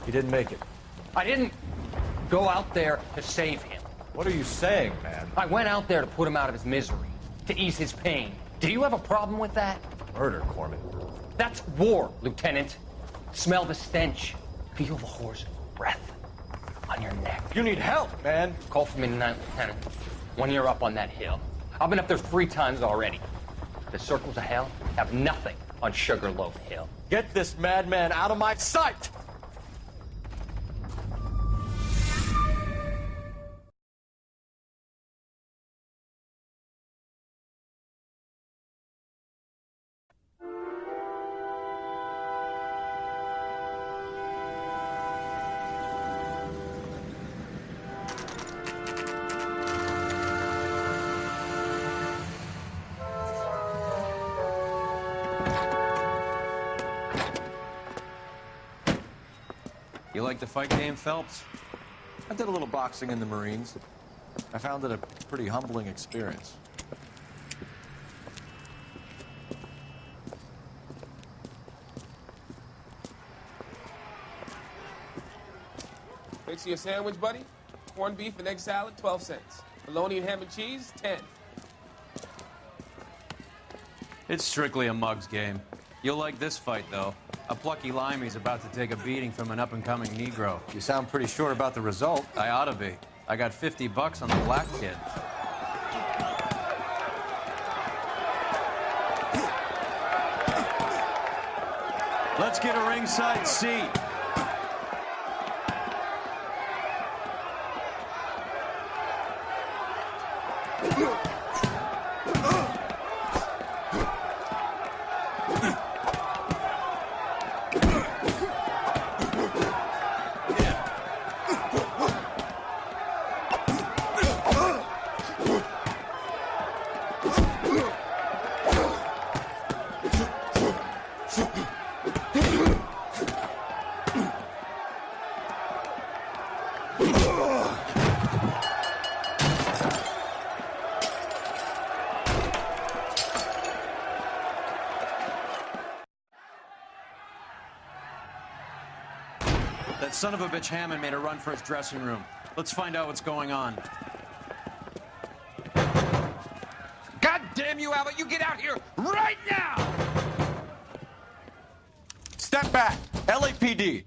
He didn't make it. I didn't go out there to save him. What are you saying, man? I went out there to put him out of his misery, to ease his pain. Do you have a problem with that? Murder, Corman. That's war, Lieutenant. Smell the stench. Feel the horse's breath on your neck. You need help, man. Call for me tonight, Lieutenant. When you're up on that hill. I've been up there 3 times already. The circles of hell have nothing on Sugarloaf Hill. Get this madman out of my sight! You like the fight game, Phelps? I did a little boxing in the Marines. I found it a pretty humbling experience. Fix you a sandwich, buddy? Corned beef and egg salad, 12 cents. Bologna and ham and cheese, 10. It's strictly a mug's game. You'll like this fight, though. A plucky limey's about to take a beating from an up-and-coming Negro. You sound pretty sure about the result. I ought to be. I got $50 on the black kid. Let's get a ringside seat. That son of a bitch Hammond made a run for his dressing room. Let's find out what's going on. God damn you, Albert! You get out here right now! Step back! LAPD!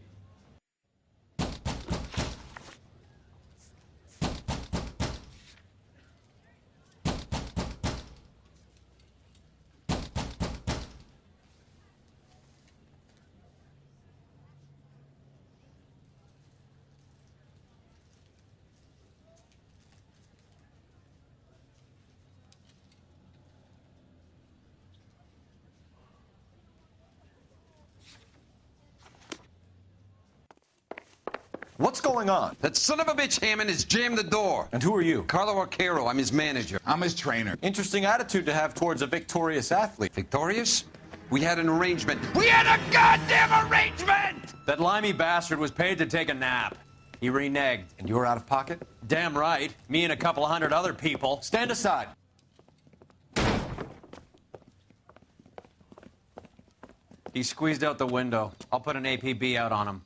What's going on? That son of a bitch Hammond has jammed the door. And who are you? Carlo Arcaro. I'm his manager. I'm his trainer. Interesting attitude to have towards a victorious athlete. Victorious? We had an arrangement. We had a goddamn arrangement! That limey bastard was paid to take a nap. He reneged. And you were out of pocket? Damn right. Me and a couple hundred other people. Stand aside. He squeezed out the window. I'll put an APB out on him.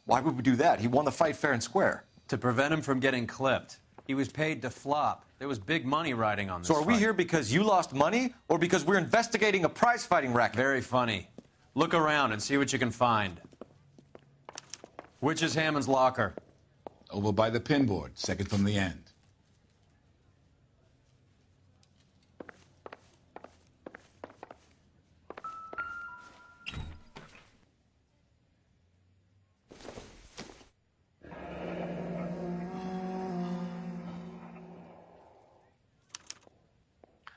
Why would we do that? He won the fight fair and square. To prevent him from getting clipped. He was paid to flop. There was big money riding on this So are we fight. here because you lost money or because we're investigating a prize-fighting racket? Very funny. Look around and see what you can find. Which is Hammond's locker? Over by the pinboard, second from the end.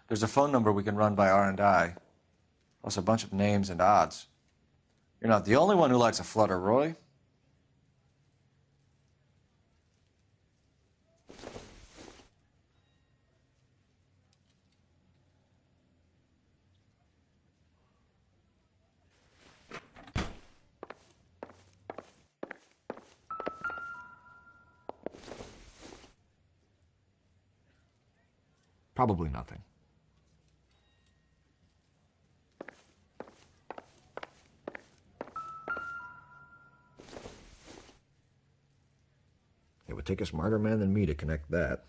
There's a phone number we can run by R&I, plus a bunch of names and odds. You're not the only one who likes a flutter, Roy. Probably nothing. It would take a smarter man than me to connect that.